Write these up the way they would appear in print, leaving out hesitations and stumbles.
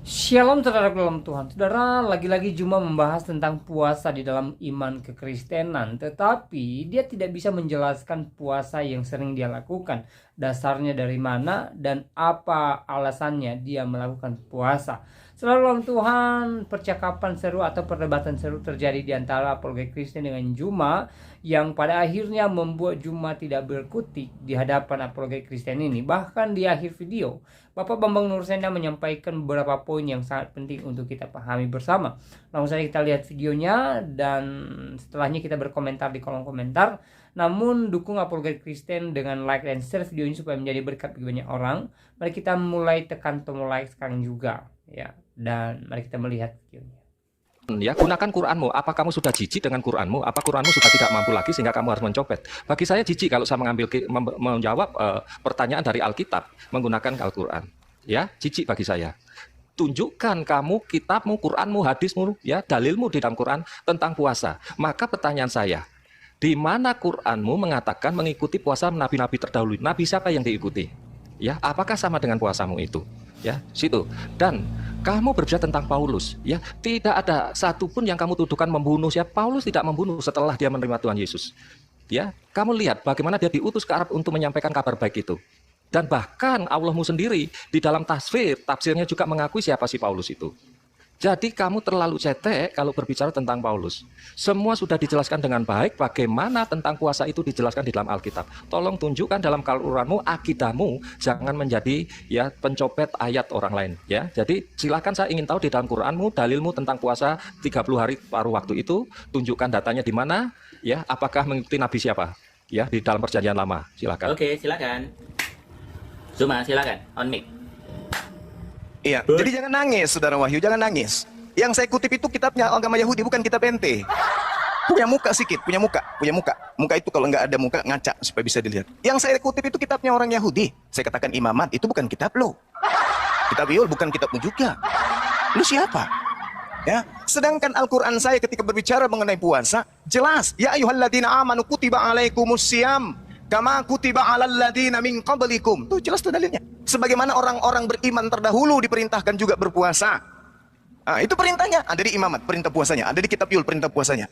Shalom saudara dalam Tuhan. Saudara, lagi-lagi Juma membahas tentang puasa di dalam iman kekristenan. Tetapi dia tidak bisa menjelaskan puasa yang sering dia lakukan. Dasarnya dari mana dan apa alasannya dia melakukan puasa. Saudara dalam Tuhan, percakapan seru atau perdebatan seru terjadi di antara apologet Kristen dengan Juma, yang pada akhirnya membuat Juma tidak berkutik di hadapan apologet Kristen ini. Bahkan di akhir video, Bapak Bambang Nursenda menyampaikan beberapa poin yang sangat penting untuk kita pahami bersama. Langsung saja kita lihat videonya dan setelahnya kita berkomentar di kolom komentar. Namun dukung apologet Kristen dengan like dan share video ini supaya menjadi berkat bagi banyak orang. Mari kita mulai tekan tombol like sekarang juga ya. Dan mari kita melihat videonya. Ya, gunakan Quranmu. Apa kamu sudah jijik dengan Quranmu? Apa Quranmu sudah tidak mampu lagi sehingga kamu harus mencopet? Bagi saya jijik kalau saya menjawab pertanyaan dari Alkitab menggunakan Al-Quran. Ya, jijik bagi saya. Tunjukkan kamu kitabmu, Quranmu, hadismu, ya, dalilmu di dalam Quran tentang puasa. Maka pertanyaan saya, di mana Quranmu mengatakan mengikuti puasa nabi-nabi terdahulu? Nabi siapa yang diikuti? Ya, apakah sama dengan puasamu itu? Ya, situ. Dan kamu berbicara tentang Paulus, ya, tidak ada satupun yang kamu tuduhkan membunuh. Ya, Paulus tidak membunuh setelah dia menerima Tuhan Yesus. Ya, kamu lihat bagaimana dia diutus ke Arab untuk menyampaikan kabar baik itu. Dan bahkan Allahmu sendiri di dalam tafsirnya juga mengakui siapa si Paulus itu. Jadi kamu terlalu cetek kalau berbicara tentang Paulus. Semua sudah dijelaskan dengan baik. Bagaimana tentang puasa itu dijelaskan di dalam Alkitab. Tolong tunjukkan dalam Al-Quranmu, akidahmu, jangan menjadi ya pencopet ayat orang lain. Ya, jadi silakan, saya ingin tahu di dalam Quranmu, dalilmu tentang puasa 30 hari paruh waktu itu. Tunjukkan datanya di mana. Ya, apakah mengikuti Nabi siapa? Ya, di dalam Perjanjian Lama. Silakan. Oke, silakan. Zuma, silakan. On mic. Iya, jadi jangan nangis, Saudara Wahyu, jangan nangis. Yang saya kutip itu kitabnya agama Yahudi, bukan kitab ente. Punya muka sedikit, punya muka. Muka itu kalau nggak ada muka, ngaca supaya bisa dilihat. Yang saya kutip itu kitabnya orang Yahudi. Saya katakan imamat, itu bukan kitab lo. Kitab Yul bukan kitabmu juga. Lu siapa? Ya, sedangkan Al-Quran saya ketika berbicara mengenai puasa, jelas. Ya ayyuhalladzina amanu kutiba alaikumus syiyam kama kutiba alal ladzina min qablikum. Tuh jelas tuh dalilnya. Sebagaimana orang-orang beriman terdahulu diperintahkan juga berpuasa. Nah, itu perintahnya ada di imamat, perintah puasanya, ada di kitab Yul, perintah puasanya.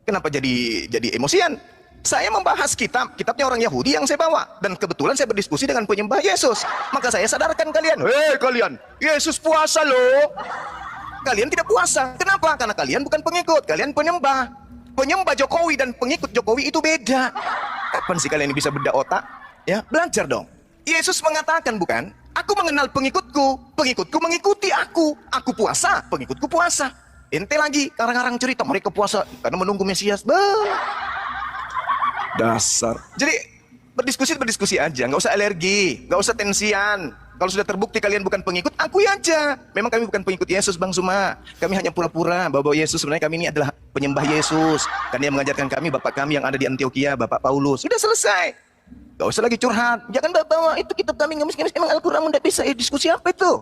Kenapa jadi emosian? Saya membahas kitabnya orang Yahudi yang saya bawa, dan kebetulan saya berdiskusi dengan penyembah Yesus. Maka saya sadarkan kalian, kalian, Yesus puasa loh. Kalian tidak puasa. Kenapa? Karena kalian bukan pengikut, kalian penyembah. Penyembah Jokowi dan pengikut Jokowi itu beda. Kapan sih kalian ini bisa beda otak? Ya, belajar dong. Yesus mengatakan, bukan? Aku mengenal pengikutku, pengikutku mengikuti aku. Aku puasa, pengikutku puasa. Ente lagi karang-karang cerita mereka puasa karena menunggu Mesias. Dasar. Jadi berdiskusi aja, nggak usah alergi, nggak usah tensian. Kalau sudah terbukti kalian bukan pengikut, akui aja. Memang kami bukan pengikut Yesus, Bang Suma. Kami hanya pura-pura bahwa Yesus, sebenarnya kami ini adalah penyembah Yesus. Karena yang mengajarkan kami, Bapak kami yang ada di Antioquia, Bapak Paulus. Sudah selesai. Gak usah lagi curhat. Jangan bawa itu kitab kami ngemis-ngemis. Emang Al-Quran tidak bisa diskusi apa itu?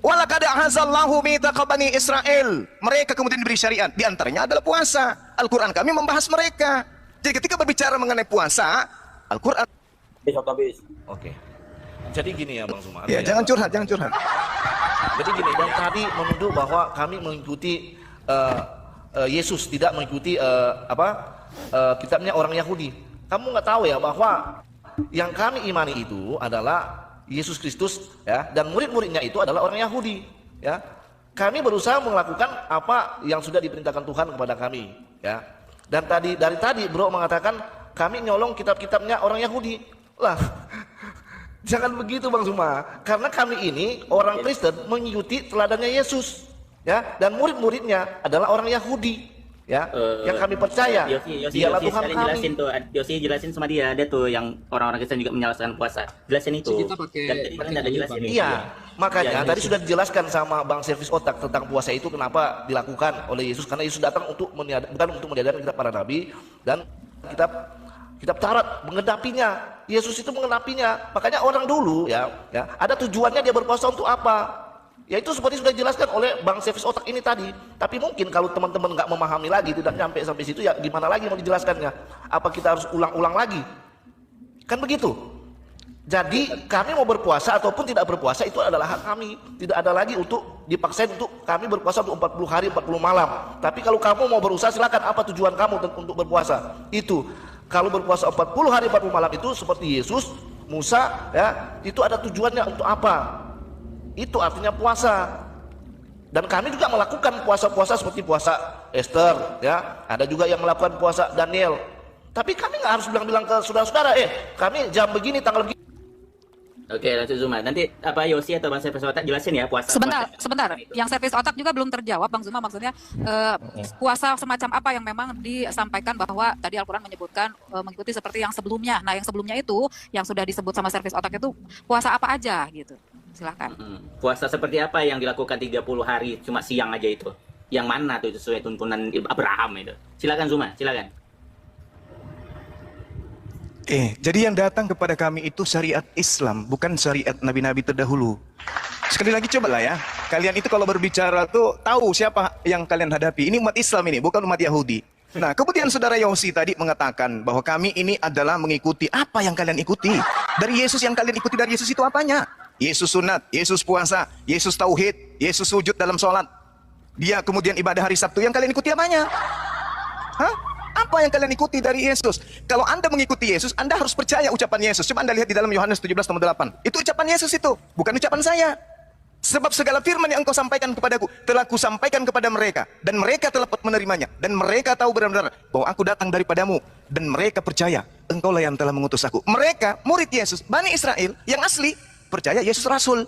Walaqad ahazallahu mitsaqa bani Israel. Mereka kemudian diberi syariat. Di antaranya adalah puasa. Al-Quran kami membahas mereka. Jadi ketika berbicara mengenai puasa, Al-Quran. Oke. Jadi gini ya Bang Sumar. Ya, jangan curhat, jangan curhat. Jadi gini, dan tadi menuduh bahwa kami mengikuti Yesus, tidak mengikuti kitabnya orang Yahudi. Kamu nggak tahu ya bahwa yang kami imani itu adalah Yesus Kristus, ya, dan murid-muridnya itu adalah orang Yahudi, ya. Kami berusaha melakukan apa yang sudah diperintahkan Tuhan kepada kami, ya. Dan dari tadi bro mengatakan kami nyolong kitab-kitabnya orang Yahudi. Lah, jangan begitu Bang Suma, karena kami ini orang Kristen mengikuti teladannya Yesus, ya, dan murid-muridnya adalah orang Yahudi. Ya, yang kami percaya dialah Tuhan kami. Jelasin tuh, Yosi jelasin sama dia, ada tuh yang orang-orang Kristen juga menyalahkan puasa. Jelasin itu. Kita pakai Dan tadi kalian ada jelasin. Iya, makanya tadi sudah dijelaskan sama Bang Servis Otak tentang puasa itu kenapa dilakukan oleh Yesus, karena Yesus datang bukan untuk menyadarkan kita para nabi dan kitab Taurat mengenapinya. Yesus itu mengenapinya. Makanya orang dulu ya ada tujuannya dia berpuasa untuk apa? Ya itu seperti sudah dijelaskan oleh Bang Servis Otak ini tadi. Tapi mungkin kalau teman-teman nggak memahami lagi, tidak nyampe sampai situ, ya gimana lagi mau dijelaskannya? Apa kita harus ulang-ulang lagi? Kan begitu. Jadi kami mau berpuasa ataupun tidak berpuasa itu adalah hak kami. Tidak ada lagi untuk dipaksain untuk kami berpuasa untuk 40 hari 40 malam. Tapi kalau kamu mau berusaha silakan, apa tujuan kamu untuk berpuasa? Itu kalau berpuasa 40 hari 40 malam itu seperti Yesus, Musa ya, itu ada tujuannya untuk apa? Itu artinya puasa. Dan kami juga melakukan puasa-puasa seperti puasa Esther ya. Ada juga yang melakukan puasa Daniel. Tapi kami nggak harus bilang-bilang ke saudara-saudara, kami jam begini tanggal begini. Oke, lanjut Zuma. Nanti apa Yosi atau Bang Servis Otak jelasin ya puasa. Sebentar. Yang servis otak juga belum terjawab, Bang Zuma. Maksudnya puasa semacam apa yang memang disampaikan bahwa tadi Al-Quran menyebutkan mengikuti seperti yang sebelumnya. Nah, yang sebelumnya itu yang sudah disebut sama servis otak itu puasa apa aja gitu. Silakan. Puasa seperti apa yang dilakukan 30 hari cuma siang aja itu? Yang mana tuh itu sesuai tuntunan Abraham itu? Silakan Zuma, silakan. Jadi yang datang kepada kami itu syariat Islam, bukan syariat nabi-nabi terdahulu. Sekali lagi cobalah ya, kalian itu kalau berbicara tuh tahu siapa yang kalian hadapi. Ini umat Islam ini, bukan umat Yahudi. Nah, kemudian saudara Yosi tadi mengatakan bahwa kami ini adalah mengikuti apa yang kalian ikuti. Dari Yesus yang kalian ikuti, dari Yesus itu apanya? Yesus sunat, Yesus puasa, Yesus tauhid, Yesus sujud dalam sholat. Dia kemudian ibadah hari Sabtu, yang kalian ikuti apanya? Hah? Apa yang kalian ikuti dari Yesus? Kalau Anda mengikuti Yesus, Anda harus percaya ucapan Yesus. Coba Anda lihat di dalam Yohanes 17:8. Itu ucapan Yesus itu, bukan ucapan saya. Sebab segala firman yang engkau sampaikan kepadaku, telah kusampaikan kepada mereka. Dan mereka telah menerimanya. Dan mereka tahu benar-benar bahwa aku datang daripadamu. Dan mereka percaya, engkaulah yang telah mengutus aku. Mereka, murid Yesus, Bani Israel, yang asli, percaya Yesus Rasul.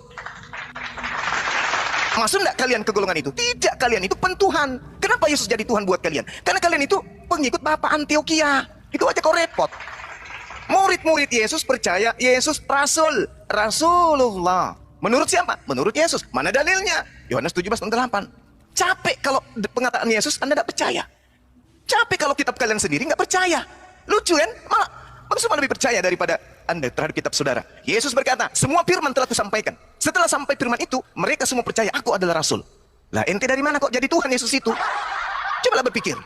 Masuk enggak kalian ke golongan itu? Tidak, kalian itu pentuhan. Kenapa Yesus jadi Tuhan buat kalian? Karena kalian itu pengikut Bapak Antioquia. Itu aja kau repot. Murid-murid Yesus percaya Yesus Rasul. Rasulullah. Menurut siapa? Menurut Yesus. Mana dalilnya? Yohanes 17:8. Capek kalau pengataan Yesus Anda tidak percaya. Capek kalau kitab kalian sendiri nggak percaya. Lucu kan? Malah Bang Suma lebih percaya daripada Anda terhadap kitab saudara. Yesus berkata, semua firman telah kusampaikan. Setelah sampai firman itu, mereka semua percaya aku adalah Rasul. Lah ente dari mana kok jadi Tuhan Yesus itu? Cobalah berpikir.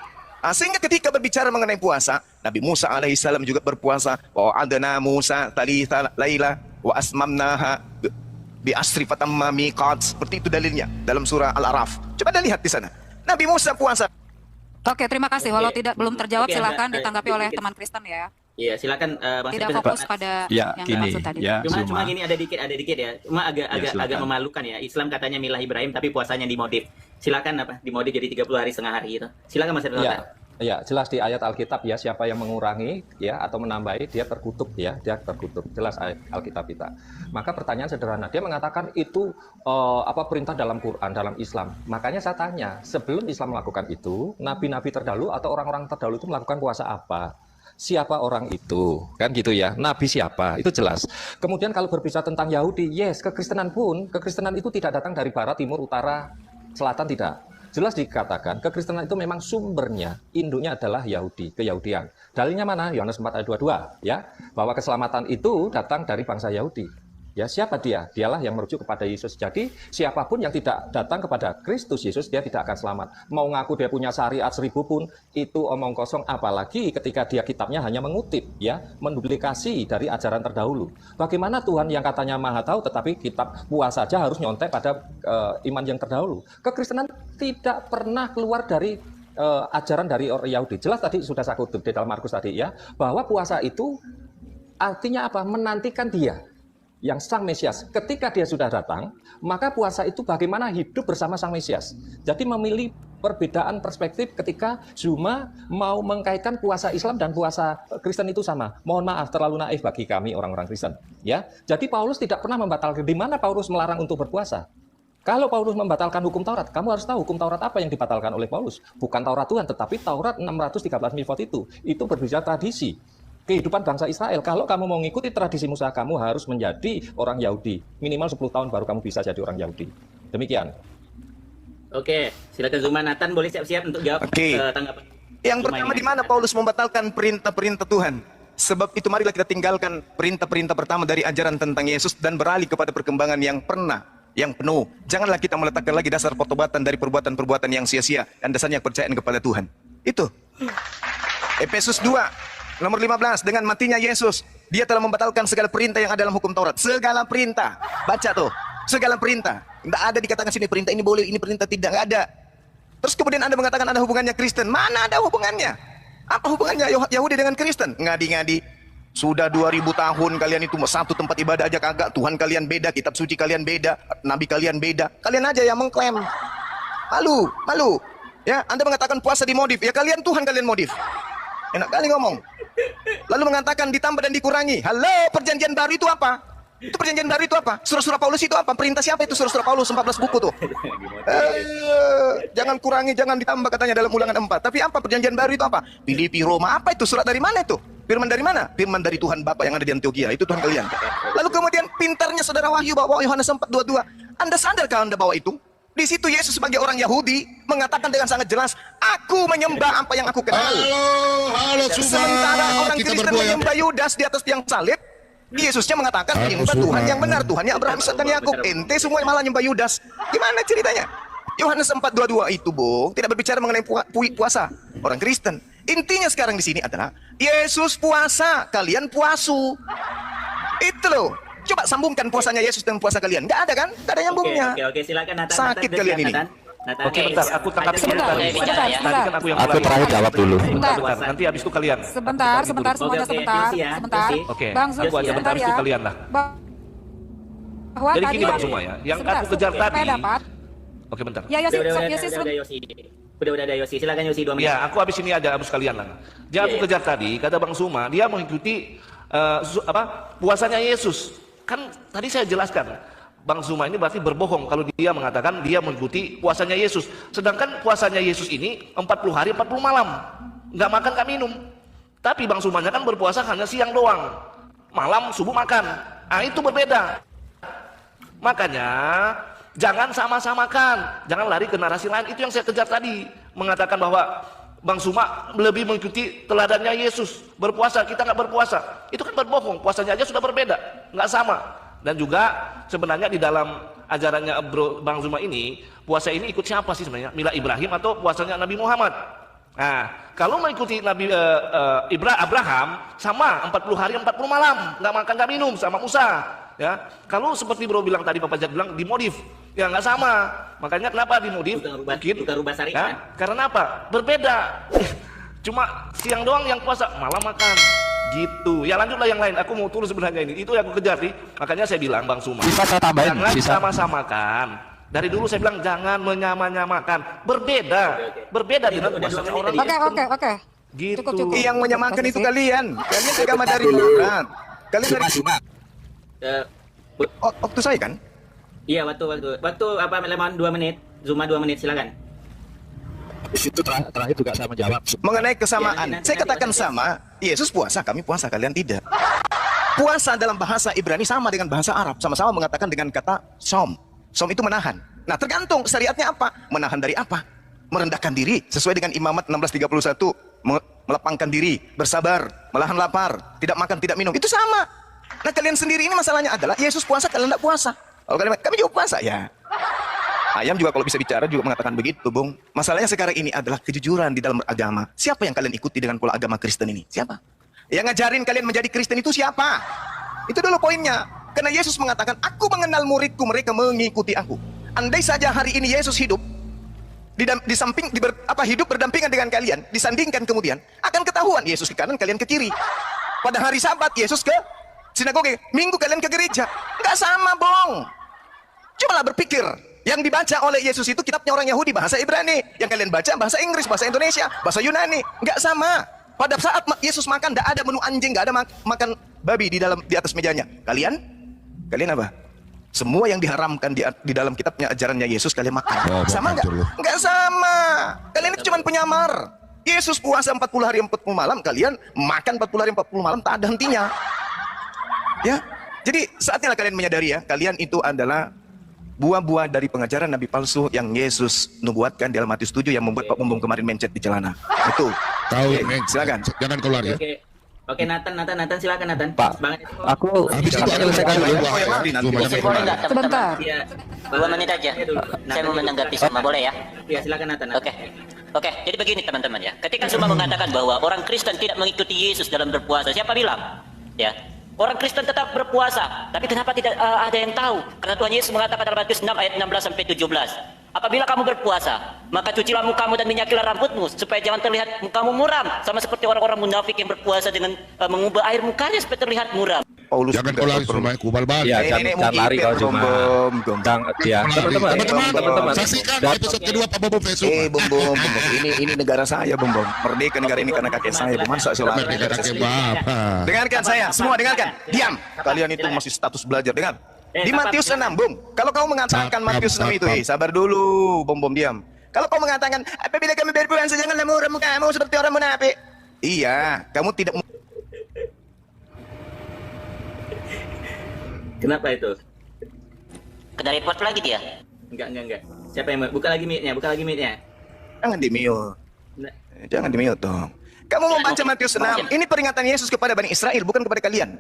Sehingga ketika berbicara mengenai puasa, Nabi Musa alaihissalam juga berpuasa. Wa adana Musa talitha laila wa asmamnaha bi asri fatamma miqat. Seperti itu dalilnya dalam surah Al-A'raf. Coba Anda lihat di sana. Nabi Musa puasa. Oke, terima kasih. Walau belum terjawab, silakan ditanggapi oleh teman Kristen ya. Iya, silakan Bang Tidak Servis fokus Otak. pada Ya, yang gini, dimaksud tadi. ya, Cuma Zuma. gini ada dikit ya. Cuma agak silakan. memalukan ya. Islam katanya milah Ibrahim tapi puasanya dimodif. Silakan dimodif jadi 30 hari setengah hari itu. Silakan Mas Servis Otak. Ya, jelas di ayat Alkitab ya, siapa yang mengurangi ya atau menambahi dia terkutuk ya, dia terkutuk. Jelas ayat Alkitab kita. Maka pertanyaan sederhana, dia mengatakan itu perintah dalam Quran, dalam Islam. Makanya saya tanya, sebelum Islam melakukan itu, nabi-nabi terdahulu atau orang-orang terdahulu itu melakukan puasa apa? Siapa orang itu? Kan gitu ya, nabi siapa? Itu jelas. Kemudian kalau berbicara tentang Yahudi, yes, kekristenan itu tidak datang dari barat, timur, utara, selatan, tidak. Jelas dikatakan, kekristenan itu memang sumbernya, induknya adalah Yahudi, keyahudian. Dalilnya mana? Yohanes 4 ayat 22, ya. Bahwa keselamatan itu datang dari bangsa Yahudi. Ya, siapa dia? Dialah yang merujuk kepada Yesus. Jadi, siapapun yang tidak datang kepada Kristus Yesus, dia tidak akan selamat. Mau ngaku dia punya syariat 1000 pun, itu omong kosong. Apalagi ketika dia kitabnya hanya mengutip, ya, menduplikasi dari ajaran terdahulu. Bagaimana Tuhan yang katanya maha tahu, tetapi kitab puasa saja harus nyontek pada iman yang terdahulu. Kekristenan tidak pernah keluar dari ajaran dari orang Yahudi. Jelas tadi sudah saya kutip di dalam Markus tadi ya, bahwa puasa itu artinya apa? Menantikan dia. Yang Sang Mesias, ketika dia sudah datang, maka puasa itu bagaimana hidup bersama Sang Mesias. Jadi memilih perbedaan perspektif ketika Zuma mau mengkaitkan puasa Islam dan puasa Kristen itu sama. Mohon maaf, terlalu naif bagi kami orang-orang Kristen. Ya, jadi Paulus tidak pernah membatalkan. Di mana Paulus melarang untuk berpuasa? Kalau Paulus membatalkan hukum Taurat, kamu harus tahu hukum Taurat apa yang dibatalkan oleh Paulus. Bukan Taurat Tuhan, tetapi Taurat 613 mitzvot itu. Itu berbicara tradisi. Kehidupan bangsa Israel, kalau kamu mau mengikuti tradisi Musa, kamu harus menjadi orang Yahudi. Minimal 10 tahun baru kamu bisa jadi orang Yahudi. Demikian. Oke, silakan Zuma. Nathan boleh siap-siap untuk jawab tanggapan. Yang pertama, di mana Paulus membatalkan perintah-perintah Tuhan? Sebab itu marilah kita tinggalkan perintah-perintah pertama dari ajaran tentang Yesus dan beralih kepada perkembangan yang penuh. Janganlah kita meletakkan lagi dasar pertobatan dari perbuatan-perbuatan yang sia-sia dan dasarnya kepercayaan kepada Tuhan. Itu. Efesus 2 nomor 15, dengan matinya Yesus, Dia telah membatalkan segala perintah yang ada dalam hukum Taurat. Segala perintah. Baca tuh. Segala perintah. Tidak ada dikatakan sini perintah ini boleh, ini perintah tidak. Nggak ada. Terus kemudian Anda mengatakan ada hubungannya Kristen. Mana ada hubungannya? Apa hubungannya Yahudi dengan Kristen? Ngadi-ngadi. Sudah 2000 tahun kalian itu satu tempat ibadah aja kagak. Tuhan kalian beda, kitab suci kalian beda, nabi kalian beda. Kalian aja yang mengklaim. Malu, malu. Ya, Anda mengatakan puasa dimodif. Ya kalian Tuhan kalian modif. Enak kali ngomong. Lalu mengatakan ditambah dan dikurangi. Halo, perjanjian baru itu apa? Itu perjanjian baru itu apa? Surah-surah Paulus itu apa? Perintah siapa itu surah-surah Paulus 14 buku tuh? Jangan kurangi, jangan ditambah katanya dalam Ulangan 4. Tapi apa perjanjian baru itu apa? Filipi, Roma, apa itu? Surat dari mana itu? Firman dari mana? Firman dari Tuhan Bapa yang ada di Antioquia. Itu Tuhan kalian. Lalu kemudian pintarnya saudara Wahyu bawa Yohanes 4:22. Anda sadarkah Anda bawa itu? Di situ Yesus sebagai orang Yahudi mengatakan dengan sangat jelas, aku menyembah apa yang aku kenal. Halo semua. Sementara orang Kita Kristen berdua ya. menyembah Yudas di atas tiang salib, Yesusnya mengatakan menyembah Tuhan yang benar, Tuhannya Abraham, Ishak dan Yakub. Ente semua malah nyembah Yudas. Gimana ceritanya? Yohanes 4:22 itu, Bung, tidak berbicara mengenai puasa orang Kristen. Intinya sekarang di sini adalah Yesus puasa, kalian puasu. Itu loh. Coba sambungkan puasanya Yesus dengan puasa kalian. Nggak ada kan? Nggak ada nyambungnya. Oke, silakan Nathan. Sakit kalian ini. Oke, bentar, aku tanggapi Sebentar, tadi. sebentar, Tadi sebentar. kan aku yang Aku mulai. terakhir jawab dulu. Bentar, nanti habis itu kalian. Sebentar, sebentar semuanya Oke, sebentar, Yosi ya, sebentar. Yosi. Oke, Bang aku aja bentar, habis itu kalian lah. Bahwa Jadi tadi gini Bang semua ya, yang sebentar, aku kejar supaya tadi. dapat. Oke, bentar. Ya Yosi, Udah Yosi, Yosi. Udah ada Yosi. Silakan Yosi 2 menit. Ya, aku habis ini ada habis kalian lah. Yang aku Iya, iya. kejar tadi, kata Bang Suma, dia mengikuti puasanya Yesus. Kan tadi saya jelaskan, Bang Suma ini berarti berbohong kalau dia mengatakan dia mengikuti puasanya Yesus. Sedangkan puasanya Yesus ini 40 hari 40 malam. Nggak makan, nggak minum. Tapi Bang Sumanya kan berpuasa hanya siang doang. Malam, subuh makan. Ah, itu berbeda. Makanya jangan sama-samakan, jangan lari ke narasi lain. Itu yang saya kejar tadi, mengatakan bahwa Bang Suma lebih mengikuti teladannya Yesus, berpuasa, kita nggak berpuasa. Itu kan berbohong, puasanya aja sudah berbeda, nggak sama. Dan juga sebenarnya di dalam ajarannya Bang Suma ini, puasa ini ikut siapa sih sebenarnya? Mila Ibrahim atau puasanya Nabi Muhammad? Nah, kalau mengikuti Nabi Abraham, sama 40 hari 40 malam, nggak makan nggak minum sama Musa. Ya, kalau seperti bro bilang tadi, Papa Jack bilang dimodif, ya nggak sama. Makanya kenapa dimodif? Bukan rubah syariat. Ya, karena apa? Berbeda. Cuma siang doang yang puasa, malam makan. Gitu. Ya lanjutlah yang lain. Aku mau turun sebenarnya ini. Itu yang aku kejar nih. Makanya saya bilang Bang Suma, Bisa saya tambahin? jangan Bisa. sama-samakan. Dari dulu saya bilang jangan menyamakan. Berbeda. Berbeda dengan puasanya orang Kristen. Oke. Gitu. Cukup. Yang menyamakan itu kalian. Kalian agama dari Taurat. Kalian dari waktu saya kan? Iya, waktu apa lemon 2 menit. Zuma 2 menit, silakan. Itu terakhir juga saya menjawab. Mengenai kesamaan, Ya, nanti saya katakan sama. Yesus puasa, kami puasa, kalian tidak. Puasa dalam bahasa Ibrani sama dengan bahasa Arab, sama-sama mengatakan dengan kata som. Som itu menahan. Nah, tergantung syariatnya apa? Menahan dari apa? Merendahkan diri sesuai dengan Imamat 16:31, melapangkan diri, bersabar, melahan lapar, tidak makan, tidak minum. Itu sama. Nah, kalian sendiri ini masalahnya adalah Yesus puasa, kalian tidak puasa. Kalau kami juga puasa, ya. Ayam juga kalau bisa bicara juga mengatakan begitu, Bung. Masalahnya sekarang ini adalah kejujuran di dalam agama. Siapa yang kalian ikuti dengan pola agama Kristen ini? Siapa? Yang ngajarin kalian menjadi Kristen itu siapa? Itu dulu poinnya. Karena Yesus mengatakan, aku mengenal muridku, mereka mengikuti aku. Andai saja hari ini Yesus hidup, hidup berdampingan dengan kalian, disandingkan kemudian, akan ketahuan Yesus ke kanan, kalian ke kiri. Pada hari Sabat, Yesus ke sinagoge, Minggu kalian ke gereja. Nggak sama, Bong. Cobalah berpikir. Yang dibaca oleh Yesus itu kitabnya orang Yahudi, bahasa Ibrani. Yang kalian baca bahasa Inggris, bahasa Indonesia, bahasa Yunani. Nggak sama. Pada saat Yesus makan, nggak ada menu anjing, nggak ada makan babi di atas mejanya. Kalian apa? Semua yang diharamkan di dalam kitabnya ajarannya Yesus kalian makan. Sama nggak? Nggak sama. Kalian itu cuma penyamar. Yesus puasa 40 hari 40 malam, kalian makan 40 hari 40 malam, tak ada hentinya. Ya, jadi saatnya kalian menyadari ya, kalian itu adalah buah-buah dari pengajaran Nabi palsu yang Yesus nubuatkan di dalam Matius 7 yang membuat Pak Bumbung kemarin mencet di celana. Itu. Tahu, Oke, silakan. Jangan keluar ya. Oke, Nathan, silakan Nathan. Pak, Bang, aku Habis itu bisa ada menyelesaikan dulu. Oh, ya, nanti. Boleh nggak teman-teman? Sebentar. Iya. 2 menit aja. Saya mau menanggapi semua, boleh ya? Iya, silakan Nathan. Oke, jadi begini teman-teman ya. Ketika semua mengatakan bahwa orang Kristen tidak mengikuti Yesus dalam berpuasa, siapa bilang? Ya, Orang Kristen tetap berpuasa, tapi kenapa tidak ada yang tahu? Karena Tuhan Yesus mengatakan dalam Matius 6 ayat 16 sampai 17. Apabila kamu berpuasa, maka cucilah mukamu dan minyakilah rambutmu supaya jangan terlihat mukamu muram, sama seperti orang-orang munafik yang berpuasa dengan mengubah air mukanya supaya terlihat muram. Paulus Jangan kau lari Zuma, kubal balik. Ya, jangan lari kau Zuma. Teman-teman. Saksikan episode kedua Pak Bom Facebook. Bom. Ini negara saya, Bom. Merdeka negara ini karena kakek saya, Bom. Masa saya lari negara Kakek saya? Bapak. Dengarkan saya, semua dengarkan. Diam. Kalian itu masih status belajar, dengar. Di Matius 6, Bung. Kalau kau mengatakan Matius 6 itu, sabar dulu, Bom, diam. Kalau kau mengatakan, apabila kami berpuasa janganlah muram kamu seperti orang munafik. Iya, kamu tidak. Kenapa itu? Kena report lagi dia. Enggak. Siapa yang buka lagi mic-nya? Jangan di-mute. Nah, Jangan di-mute dong. Kamu membaca Matius 6, ini peringatan Yesus kepada Bani Israel, bukan kepada kalian.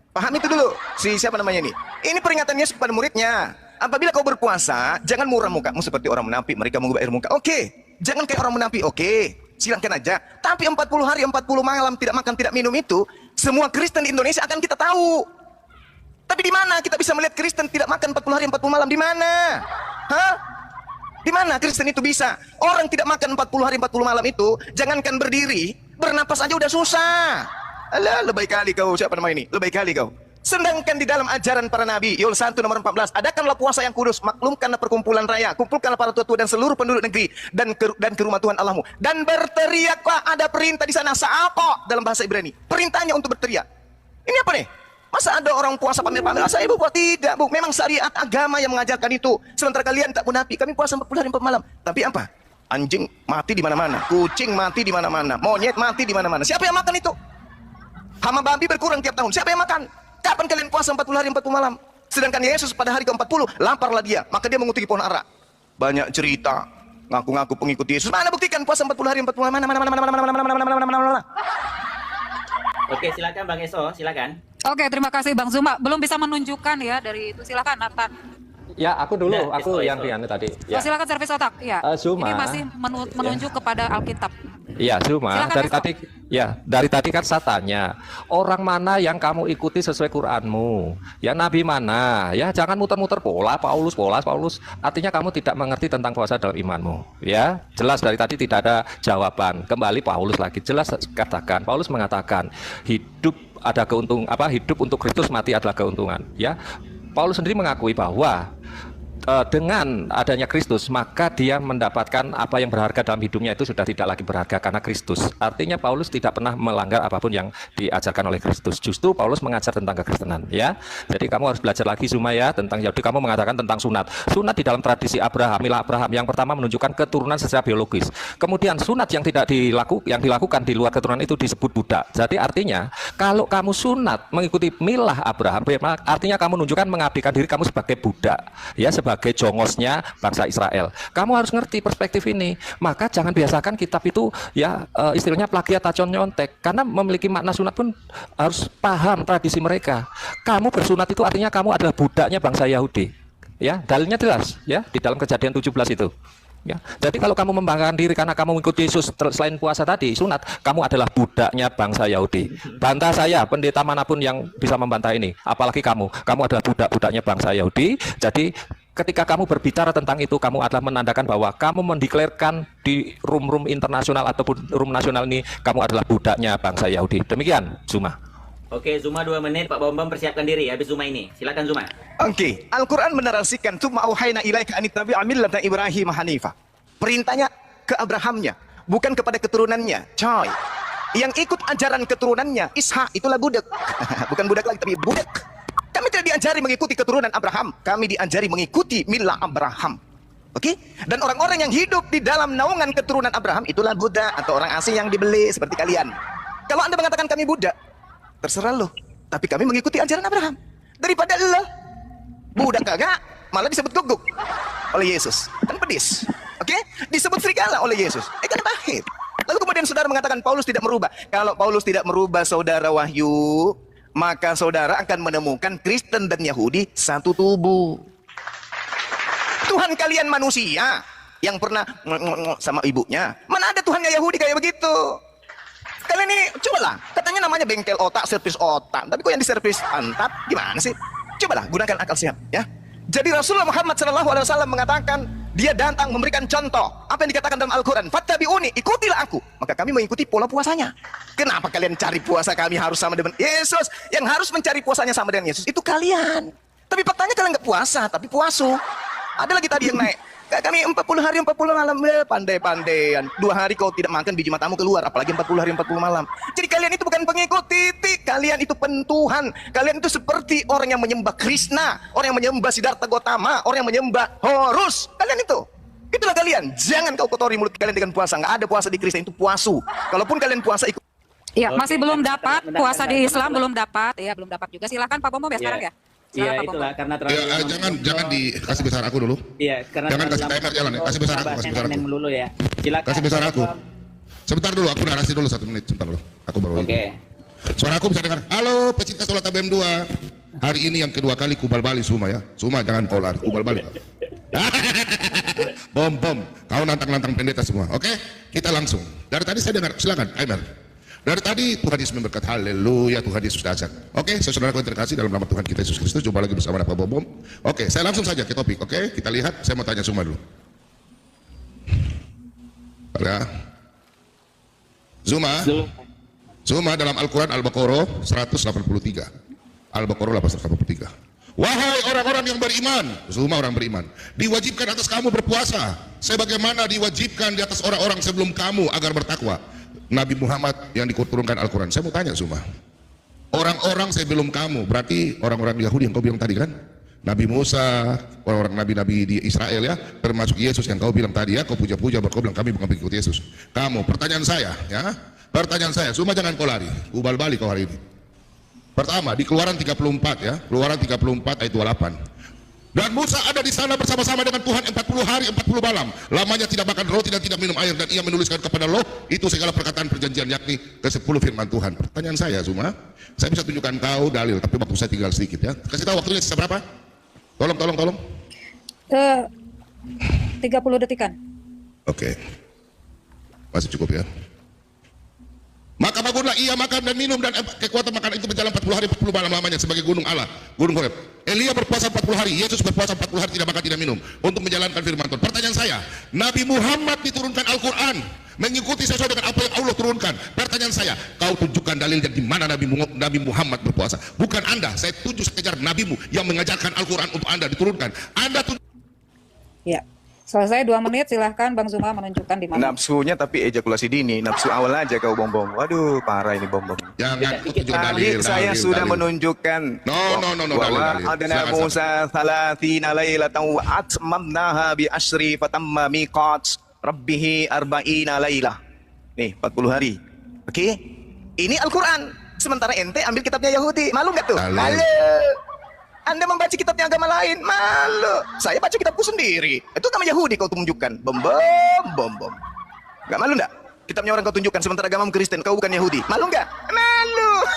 Paham itu dulu. Siapa namanya ini? Ini peringatan Yesus kepada muridnya. Apabila kau berpuasa, jangan muram mukamu seperti orang munafik, mereka mengubah air muka. Oke. Jangan kayak orang munafik. Oke. Silakan aja. Tapi 40 hari, 40 malam tidak makan, tidak minum itu, semua Kristen di Indonesia akan kita tahu. Tapi di mana kita bisa melihat Kristen tidak makan 40 hari 40 malam? Di mana? Hah? Di mana Kristen itu bisa? Orang tidak makan 40 hari 40 malam itu, jangankan berdiri, bernapas aja udah susah. Alah, lebay kali kau. Siapa nama ini? Lebay kali kau. Sedangkan di dalam ajaran para nabi, Yoel 1 nomor 14, adakanlah puasa yang kudus, maklumkanlah perkumpulan raya, kumpulkanlah para tua-tua dan seluruh penduduk negeri dan ke rumah Tuhan Allahmu. Dan berteriaklah, ada perintah di sana, sa'aqa dalam bahasa Ibrani. Perintahnya untuk berteriak. Ini apa nih? Masa ada orang puasa pamer-pamer? Saya ibu buat tidak, Bu. Memang syariat agama yang mengajarkan itu. Sementara kalian tak munafik. Kami puasa 40 hari 40 malam. Tapi apa? Anjing mati di mana-mana, kucing mati di mana-mana, monyet mati di mana-mana. Siapa yang makan itu? Hama babi berkurang tiap tahun. Siapa yang makan? Kapan kalian puasa 40 hari 40 malam? Sedangkan Yesus pada hari ke-40 laparlah dia, maka dia mengutuki pohon ara. Banyak cerita, ngaku-ngaku pengikut Yesus. Mana buktikan puasa 40 hari 40 malam? Mana? Oke, silakan Bang Eso, silakan. Oke, terima kasih Bang Zuma. Belum bisa menunjukkan ya dari itu. Silakan Nathan. Ya, aku dulu, Nah, aku Eso. yang Rian tadi. Oh, silakan servis otak. Ya. Zuma. Ini masih menunjuk kepada Alkitab. Iya, Zuma. Silakan, Dari Esko. tadi, ya, dari tadi kan saya tanya, orang mana yang kamu ikuti sesuai Quranmu? Ya, Nabi mana? Ya, jangan muter-muter Paulus. Artinya kamu tidak mengerti tentang puasa dalam imanmu. Ya, jelas dari tadi tidak ada jawaban. Kembali Paulus lagi, jelas katakan. Paulus mengatakan hidup ada keuntungan, hidup untuk Kristus, mati adalah keuntungan. Ya, Paulus sendiri mengakui bahwa dengan adanya Kristus, maka dia mendapatkan apa yang berharga dalam hidupnya itu sudah tidak lagi berharga karena Kristus. Artinya Paulus tidak pernah melanggar apapun yang diajarkan oleh Kristus. Justru Paulus mengajar tentang kekristenan, ya. Jadi kamu harus belajar lagi Zuma ya tentang Yahudi. Kamu mengatakan tentang sunat. Sunat di dalam tradisi Abraham, milah Abraham yang pertama menunjukkan keturunan secara biologis. Kemudian sunat yang dilakukan di luar keturunan itu disebut budak. Jadi artinya kalau kamu sunat mengikuti milah Abraham, artinya kamu menunjukkan mengabdikan diri kamu sebagai budak, ya, sebagai jongosnya bangsa Israel. Kamu harus ngerti perspektif ini. Maka jangan biasakan kitab itu ya istilahnya plagiat tacon nyontek. Karena memiliki makna sunat pun harus paham tradisi mereka. Kamu bersunat itu artinya kamu adalah budaknya bangsa Yahudi. Ya, dalilnya jelas ya di dalam Kejadian 17 itu. Ya, jadi kalau kamu membanggakan diri karena kamu mengikuti Yesus selain puasa tadi, sunat, kamu adalah budaknya bangsa Yahudi. Bantah saya, pendeta manapun yang bisa membantah ini, apalagi kamu adalah budak-budaknya bangsa Yahudi. Jadi ketika kamu berbicara tentang itu, kamu adalah menandakan bahwa kamu mendeklarkan di room internasional ataupun room nasional ini, kamu adalah budaknya bangsa Yahudi. Demikian, Zuma. Oke, Zuma 2 menit, Pak Bambang persiapkan diri habis Zuma ini. Silakan Zuma. Oke, Al-Quran menarasikan tsumma auhayna ilaika an tabi'a millata Ibrahim hanifa. Perintahnya ke Abrahamnya, bukan kepada keturunannya. Coy. Yang ikut ajaran keturunannya, Ishak, itulah budak. Bukan budak lagi, tapi budak. Kami tidak diajari mengikuti keturunan Abraham. Kami diajari mengikuti milah Abraham. Oke? Dan orang-orang yang hidup di dalam naungan keturunan Abraham, itulah budak atau orang asing yang dibeli seperti kalian. Kalau Anda mengatakan kami budak, terserah lo. Tapi kami mengikuti ajaran Abraham. Daripada lo budak kagak, malah disebut guguk oleh Yesus. Kan pedis. Oke? Disebut serigala oleh Yesus. Kan pahit. Lalu kemudian saudara mengatakan Paulus tidak merubah. Kalau Paulus tidak merubah saudara Wahyu, maka saudara akan menemukan Kristen dan Yahudi satu tubuh. Tuhan kalian manusia yang pernah sama ibunya. Mana ada Tuhannya Yahudi kayak begitu? Kalian ini, cobalah. Katanya namanya bengkel otak, servis otak. Tapi kok yang diservis pantat? Gimana sih? Cobalah, gunakan akal sehat, ya. Jadi Rasulullah Muhammad SAW mengatakan, dia datang memberikan contoh. Apa yang dikatakan dalam Al-Quran? Fattabi'uni, ikutilah aku. Maka kami mengikuti pola puasanya. Kenapa kalian cari puasa kami harus sama dengan Yesus? Yang harus mencari puasanya sama dengan Yesus, itu kalian. Tapi faktanya kalian nggak puasa, tapi puasu. Ada lagi tadi yang naik. Kami 40 hari 40 malam, pandai-pandaian. 2 hari kau tidak makan, biji matamu keluar. Apalagi 40 hari 40 malam. Jadi kalian itu bukan pengikut, titik. Kalian itu pentuhan. Kalian itu seperti orang yang menyembah Krishna, orang yang menyembah Siddhartha Gautama, orang yang menyembah Horus. Kalian itu. Itulah kalian. Jangan kau kotori mulut kalian dengan puasa. Nggak ada puasa di Kristen, itu puasu. Kalaupun kalian puasa ikut. Iya, masih belum bentar, dapat bentar, puasa bentar, di bentar, Islam, bentar. belum dapat. Iya, belum dapat juga. Silakan Pak Bombom ya sekarang ya. Iya, Silakan, Pak itulah Bombom. karena terlalu Ya, jangan dikasih besar aku dulu. Iya, karena Jangan terlalu kasih lama timer, jangan ya. Kasih besar aku, bahasnya kasih besar aku. nenek melulu ya. Silakan. Kasih besar aku. Sebentar dulu, aku narasi dulu 1 menit. Sebentar dulu. Aku baru. Oke. Suara aku bisa dengar. Halo, pecinta Sholat BM 2. Hari ini yang kedua kali kubal balik Suma ya. Suma jangan kau lari, kubal balik. Bom, kau nantang-nantang pendeta semua. Oke, kita langsung. Dari tadi saya dengar, silakan, Aimer. Dari tadi Tuhan Yesus memberkati, haleluya, Tuhan Yesus dahsyat. Oke, saudara-saudaraku yang terkasih dalam nama Tuhan kita Yesus Kristus, jumpa lagi bersama Pak Bom. Oke, saya langsung saja ke topik. Oke, kita lihat. Saya mau tanya semua dulu. Ya. Zuma dalam Al-Quran Al-Baqarah 183. Al-Baqarah 183. Wahai orang-orang yang beriman, Zuma orang beriman, diwajibkan atas kamu berpuasa, sebagaimana diwajibkan di atas orang-orang sebelum kamu agar bertakwa. Nabi Muhammad yang diturunkan Al-Quran. Saya mau tanya Zuma, orang-orang sebelum kamu, berarti orang-orang Yahudi yang kau bilang tadi kan? Nabi Musa, orang-orang nabi-nabi di Israel ya, termasuk Yesus yang kau bilang tadi ya, kau puja-puja, kau bilang kami bukan pengikut Yesus. Kamu, pertanyaan saya ya, pertanyaan saya, Zuma jangan kau lari, ubal balik kau hari ini. Pertama, di Keluaran 34 ya, Keluaran 34 ayat 28. Dan Musa ada di sana bersama-sama dengan Tuhan 40 hari 40 malam. Lamanya tidak makan roti dan tidak minum air, dan ia menuliskan kepada Allah itu segala perkataan perjanjian, yakni ke-10 firman Tuhan. Pertanyaan saya Zuma, saya bisa tunjukkan kau dalil, tapi waktu saya tinggal sedikit ya. Kasih tahu waktunya sisa berapa? Tolong. 30 detikan. Oke. Masih cukup ya. Maka bangunlah ia makan dan minum, dan kekuatan makan itu berjalan 40 hari 40 malam lamanya sebagai gunung Allah, gunung Horeb. Elia berpuasa 40 hari, Yesus berpuasa 40 hari tidak makan tidak minum untuk menjalankan firman Tuhan. Pertanyaan saya, Nabi Muhammad diturunkan Al-Quran mengikuti sesuai dengan apa yang Allah turunkan. Pertanyaan saya, kau tunjukkan dalilnya di mana Nabi Muhammad berpuasa? Bukan Anda, saya tunjuk sekejar nabimu yang mengajarkan Al-Quran untuk Anda diturunkan. Anda Ya. Selesai 2 menit, silahkan Bang Zuma menunjukkan di mana. Nafsunya tapi ejakulasi dini. Nafsu awal aja kau bom-bom. Waduh, parah ini bom-bom. Jangan tunjukkan Tadi saya sudah menunjukkan No, bahwa dalil. adana Silakan, Musa thalathina lailatan wa atmamnaha bi asyri fatamma miqat rabbih arba'ina lailah. Nih, 40 hari. Oke? Ini Al-Qur'an. Sementara ente ambil kitabnya Yahudi. Malu enggak tuh? Dalil. Malu. Anda membaca kitabnya agama lain, malu. Saya baca kitabku sendiri. Itu nama Yahudi kau tunjukkan. Bom. Gak malu enggak? Kitabnya orang kau tunjukkan, sementara agamamu Kristen, kau bukan Yahudi. Malu enggak? Malu.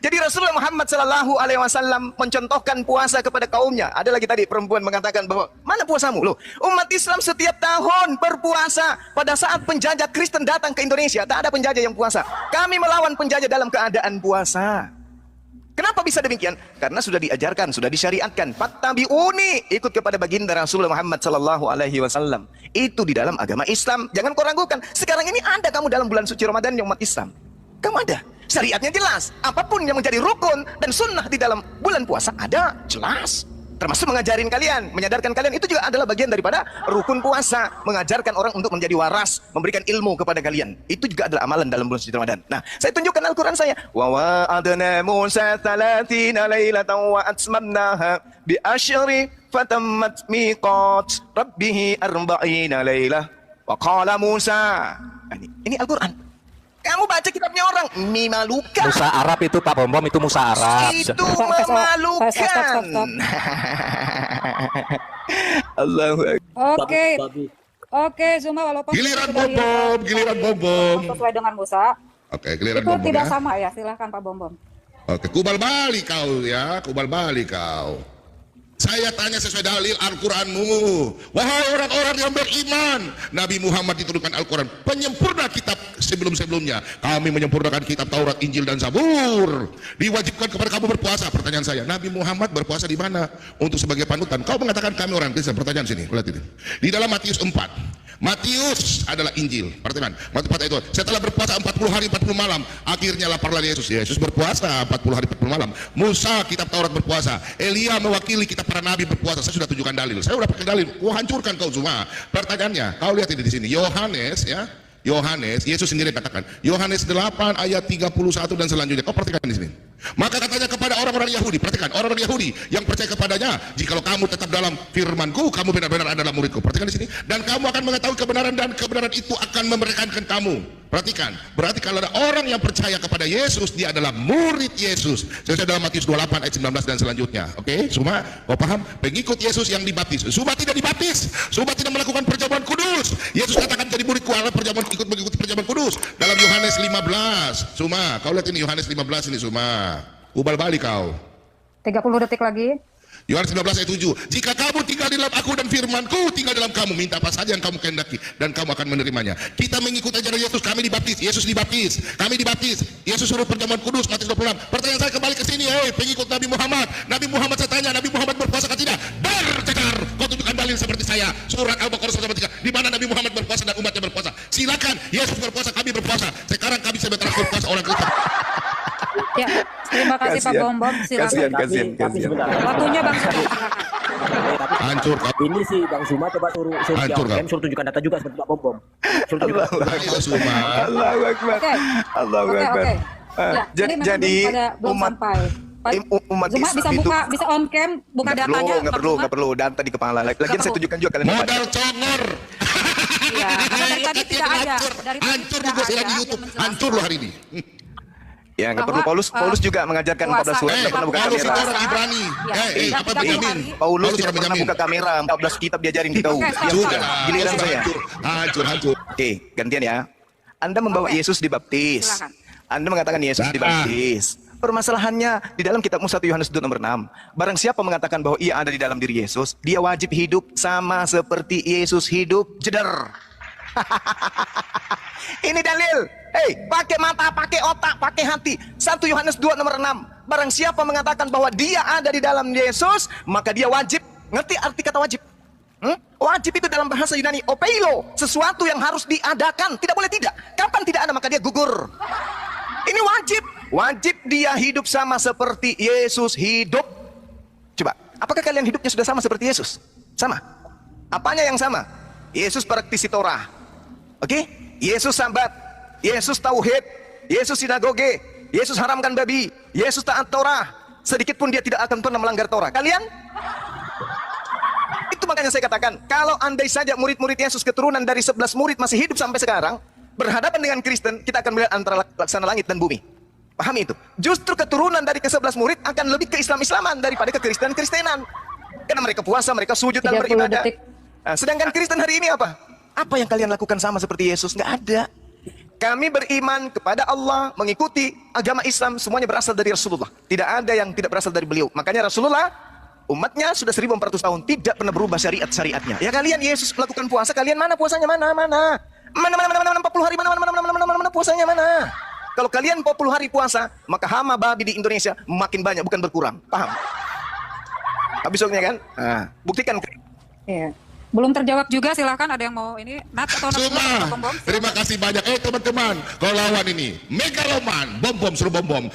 Jadi Rasulullah Muhammad SAW mencontohkan puasa kepada kaumnya. Ada lagi tadi perempuan mengatakan bahwa, mana puasamu? Loh, umat Islam setiap tahun berpuasa. Pada saat penjajah Kristen datang ke Indonesia, tak ada penjajah yang puasa. Kami melawan penjajah dalam keadaan puasa. Kenapa bisa demikian? Karena sudah diajarkan, sudah disyariatkan. Fattabi'uni, ikut kepada baginda Rasulullah Muhammad SAW. Itu di dalam agama Islam. Jangan kau ragukan. Sekarang ini ada kamu dalam bulan suci Ramadan yang umat Islam. Kamu ada. Syariatnya jelas. Apapun yang menjadi rukun dan sunnah di dalam bulan puasa ada, jelas. Termasuk mengajarin kalian, menyadarkan kalian, itu juga adalah bagian daripada rukun puasa. Mengajarkan orang untuk menjadi waras, memberikan ilmu kepada kalian. Itu juga adalah amalan dalam bulan suci Ramadan. Nah, saya tunjukkan Al-Quran saya. Wa wa'adna Musa 30 lailatan wa atmamnaha bi asyri fatammat miqat rabbih 40 lailah. Wa qala Musa. Ini Al-Quran. Kamu baca kitabnya orang, memalukan. Musa Arab itu Pak Bom, itu Musa Arab. Itu memalukan. Stop. Allahu Akbar. Oke, Zuma, walaupun Giliran sudah bom. sesuai dengan Musa, Oke, giliran itu bom tidak ya. sama ya. Silahkan Pak Bom. Oke, kubal balik kau ya, kubal balik kau. Saya tanya sesuai dalil Al-Quranmu. Wahai orang-orang yang beriman, Nabi Muhammad diturunkan Al-Quran, penyempurna kitab sebelum-sebelumnya. Kami menyempurnakan kitab Taurat, Injil, dan Zabur. Diwajibkan kepada kamu berpuasa. Pertanyaan saya, Nabi Muhammad berpuasa di mana? Untuk sebagai panutan. Kau mengatakan kami orang Kristen. Pertanyaan sini, lihat ini. Di dalam Matius 4. Matius adalah Injil. Perhatikan, Matius 4 itu. Setelah berpuasa 40 hari 40 malam, akhirnya laparlah Yesus. Yesus berpuasa 40 hari 40 malam. Musa kitab Taurat berpuasa. Elia mewakili kitab para nabi berpuasa. Saya sudah tunjukkan dalil. Saya sudah pakai dalil. Kau hancurkan kau semua. Pertanyaannya, kau lihat ini di sini. Yohanes ya. Yohanes, Yesus sendiri katakan. Yohanes 8 ayat 31 dan selanjutnya. Kau perhatikan di sini. Maka katanya kepada orang-orang Yahudi, perhatikan, orang-orang Yahudi yang percaya kepadanya, jikalau kamu tetap dalam firman-Ku, kamu benar-benar adalah murid-Ku. Perhatikan di sini. Dan kamu akan mengetahui kebenaran dan kebenaran itu akan memerdekakan kamu. Perhatikan, berarti kalau ada orang yang percaya kepada Yesus, dia adalah murid Yesus. Sesuai dalam Matius 28 ayat 19 dan selanjutnya. Oke, semua kau paham? Pengikut Yesus yang dibaptis. Semua tidak dibaptis, semua tidak melakukan perjamuan kudus. Yesus katakan jadi muridku adalah perjamuan, ikut mengikuti perjamuan kudus. Dalam Yohanes 15. Semua, kau lihat ini Yohanes 15 ini semua. Ubal balik kau. 30 detik lagi. Yohanes 15 ayat 7. Jika kamu tinggal di dalam aku dan firman-Ku tinggal dalam kamu, minta apa saja yang kamu kehendaki dan kamu akan menerimanya. Kita mengikuti ajaran Yesus, kami dibaptis, Yesus dibaptis, kami dibaptis. Yesus suruh perjamuan kudus, Matius 26. Pertanyaan saya kembali ke sini, hei pengikut Nabi Muhammad. Nabi Muhammad saya tanya, Nabi Muhammad berpuasa atau tidak? Bercakar. Kau tunjukkan dalil seperti saya. Surat Al-Baqarah 103. Di mana Nabi Muhammad berpuasa dan umatnya berpuasa? Silakan, Yesus berpuasa, kami berpuasa. Sekarang kami sebentar berpuasa orang Kristen. Ya, terima kasih Pak Bombom. Silakan. Kasihan. Waktunya Bang Zuma. Hancur kau. Ini sih Bang Zuma coba suruh Hancur kau. suruh tunjukkan data juga seperti Pak Bombom. Suruh tunjukkan. Ayo semua. Allahu Akbar. Oke. Allahu Akbar. Ya, ini memang belum umat sampai. Pak umat Zuma Islam bisa itu buka, bisa on cam, buka datanya. nggak perlu data di kepala. Lagian saya tunjukkan juga kalian. Modal congor. Iya, karena dari tadi tidak ada. Dari tadi Hancur tidak juga saya ada di yang YouTube. menjelaskan. Hancur loh hari ini. Ya nggak perlu. Paulus juga mengajarkan 14 surat nggak pernah buka Paulus itu kamera. orang Ibrani. Tidak Apa Benyamin? Paulus tidak orang pernah Benyamin. buka kamera. 14 kitab diajarin di kau. Oke, stop. Sudah. Giliran saya. Hancur. Oke, gantian ya. Anda membawa Yesus dibaptis. Silakan. Anda mengatakan Yesus dibaptis. Permasalahannya di dalam kitab 1 Yohanes 2 nomor 6. Barang siapa mengatakan bahwa ia ada di dalam diri Yesus, dia wajib hidup sama seperti Yesus hidup. Jeder. Ini dalil. Hei, pakai mata, pakai otak, pakai hati. 1 Yohanes 2 nomor 6. Barang siapa mengatakan bahwa dia ada di dalam Yesus, maka dia wajib. Ngerti arti kata wajib? Wajib itu dalam bahasa Yunani opeilo, sesuatu yang harus diadakan, tidak boleh tidak. Kapan tidak ada maka dia gugur. Ini wajib. Wajib dia hidup sama seperti Yesus hidup. Coba, apakah kalian hidupnya sudah sama seperti Yesus? Sama. Apanya yang sama? Yesus praktisi Torah. Oke? Yesus Sabat, Yesus tauhid, Yesus sinagoge, Yesus haramkan babi, Yesus taat Torah. Sedikit pun dia tidak akan pernah melanggar Torah. Kalian? Itu makanya saya katakan, kalau andai saja murid-murid Yesus keturunan dari 11 murid masih hidup sampai sekarang, berhadapan dengan Kristen, kita akan melihat antara laksana langit dan bumi. Pahami itu? Justru keturunan dari ke-11 murid akan lebih ke Islam-Islaman daripada ke Kristen-Kristenan. Karena mereka puasa, mereka sujud dan 30 beribadah. detik. Nah, sedangkan Kristen hari ini apa? Apa yang kalian lakukan sama seperti Yesus? Nggak ada. Kami beriman kepada Allah, mengikuti agama Islam, semuanya berasal dari Rasulullah. Tidak ada yang tidak berasal dari beliau. Makanya Rasulullah, umatnya sudah 1400 tahun, tidak pernah berubah syariat-syariatnya. Ya kalian, Yesus melakukan puasa, kalian mana puasanya? Mana 40 hari, mana puasanya mana? Kalau kalian 40 hari puasa, maka hama babi di Indonesia makin banyak, bukan berkurang. Paham? Habis waktunya kan? Nah, buktikan. Iya. Belum terjawab juga, silakan ada yang mau ini Nat atau Nat Semua, atau Bom Bom? terima kasih banyak. Teman-teman, kau lawan ini Megaloman, bom suruh bom.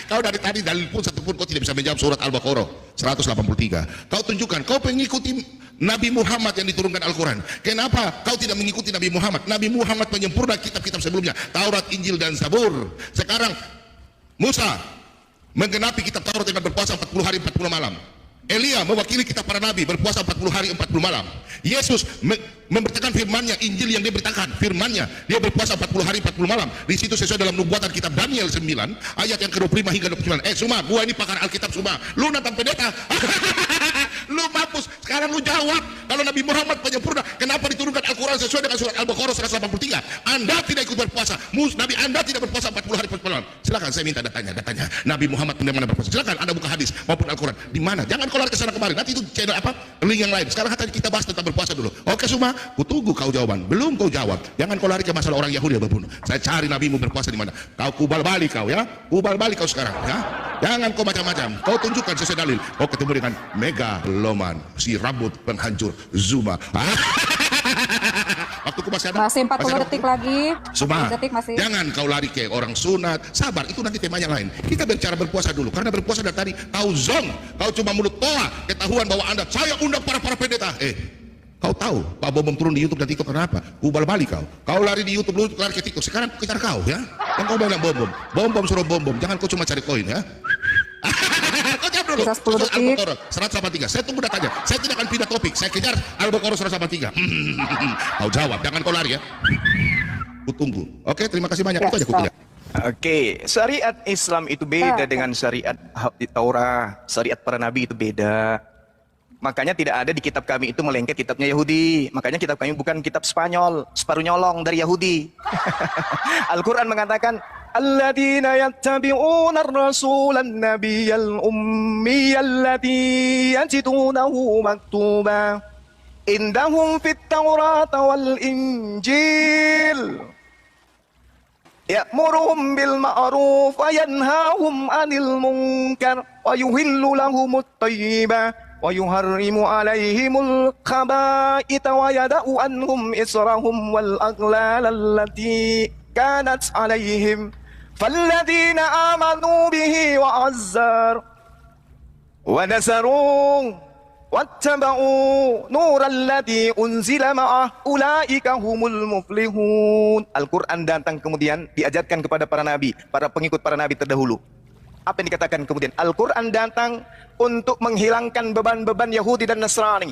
Kau dari tadi dalil pun satu pun kau tidak bisa menjawab. Surat Al-Baqarah 183. Kau tunjukkan, kau pengikuti Nabi Muhammad yang diturunkan Al-Quran. Kenapa kau tidak mengikuti Nabi Muhammad? Nabi Muhammad menyempurna kitab-kitab sebelumnya, Taurat, Injil, dan Zabur. Sekarang Musa menggenapi kitab Taurat dengan berpuasa 40 hari 40 malam. Elia mewakili kitab para nabi, berpuasa 40 hari 40 malam. Yesus memberitakan firman-Nya, Injil yang dia beritakan, firman-Nya, dia berpuasa 40 hari 40 malam. Di situ sesuai dalam nubuatan kitab Daniel 9 ayat yang ke-25 hingga 29. Semua, gua ini pakar Alkitab semua. Lu nonton pendeta. Lu mampus. Sekarang lu jawab. Kalau Nabi Muhammad penyempurna, kenapa diturunkan Al-Quran sesuai dengan surat Al-Baqarah 183? Anda tidak ikut berpuasa, Nabi Anda tidak berpuasa 40 hari 40 malam. Silakan, saya minta datanya. Nabi Muhammad bagaimana berpuasa? Silakan Anda buka hadis maupun Al-Quran. Di mana? Jangan kau lari ke sana kemari. Nanti itu channel apa? Link yang lain. Sekarang kita bahas tentang berpuasa dulu. Oke, Suma, kutunggu kau jawaban. Belum kau jawab. Jangan kau lari ke masalah orang Yahudi yang berbunuh. Saya cari nabimu berpuasa di mana. Kau kubal balik kau ya. Kubal balik kau sekarang ya. Jangan kau macam-macam. Kau tunjukkan sesuai dalil. Kau ketemu dengan megaloman, si rambut penghancur Zuma. Waktuku masih ada. Masih 40 detik lagi. Suma, 40 detik masih. jangan kau lari ke orang sunat. Sabar, itu nanti temanya lain. Kita bicara berpuasa dulu. Karena berpuasa dari tadi kau zong. Kau cuma mulut toa. Ketahuan bahwa Anda, saya undang para pendeta. Kau tahu Pak Bom turun di YouTube dan TikTok karena apa? Kubal balik kau. Kau lari di YouTube, lu lari ke TikTok. Sekarang kejar kau ya. Yang kau bilang bom suruh bom. Jangan kau cuma cari koin ya. Kau jawab dulu. 10 detik. Al-Baqarah 183. Saya tunggu datanya. Saya tidak akan pindah topik. Saya kejar Al-Baqarah 183. Kau jawab. Jangan kau lari ya. Ku tunggu. Oke, terima kasih banyak. Itu aja ku kejar. Oke, syariat Islam itu beda dengan syariat Taurat. Syariat para nabi itu beda. Makanya tidak ada di kitab kami itu melengket kitabnya Yahudi. Makanya kitab kami bukan kitab Spanyol, separuh nyolong dari Yahudi. Al-Quran mengatakan, Alladzina yattabi'una ar-rasulan nabiyyal ummiyal ladzi yajidunahu maktuba indahum fit Taurat wal Injil. Ya'muruhum bil ma'ruf wa yanhahum 'anil munkar wa yuhillu lahumut thayyibah wa yuharrimu 'alaihimul khaba'itha wa yada'u anhum israhum wal aghlal allati kanat 'alaihim falladzina amanu bihi wa 'azzar wa nasaru wattaba'u nural ladzi unzila ma'ah ulaika humul muflihun. Al-Quran datang kemudian diajarkan kepada para nabi, para pengikut para nabi terdahulu. Apa yang dikatakan kemudian? Al-Quran datang untuk menghilangkan beban-beban Yahudi dan Nasrani,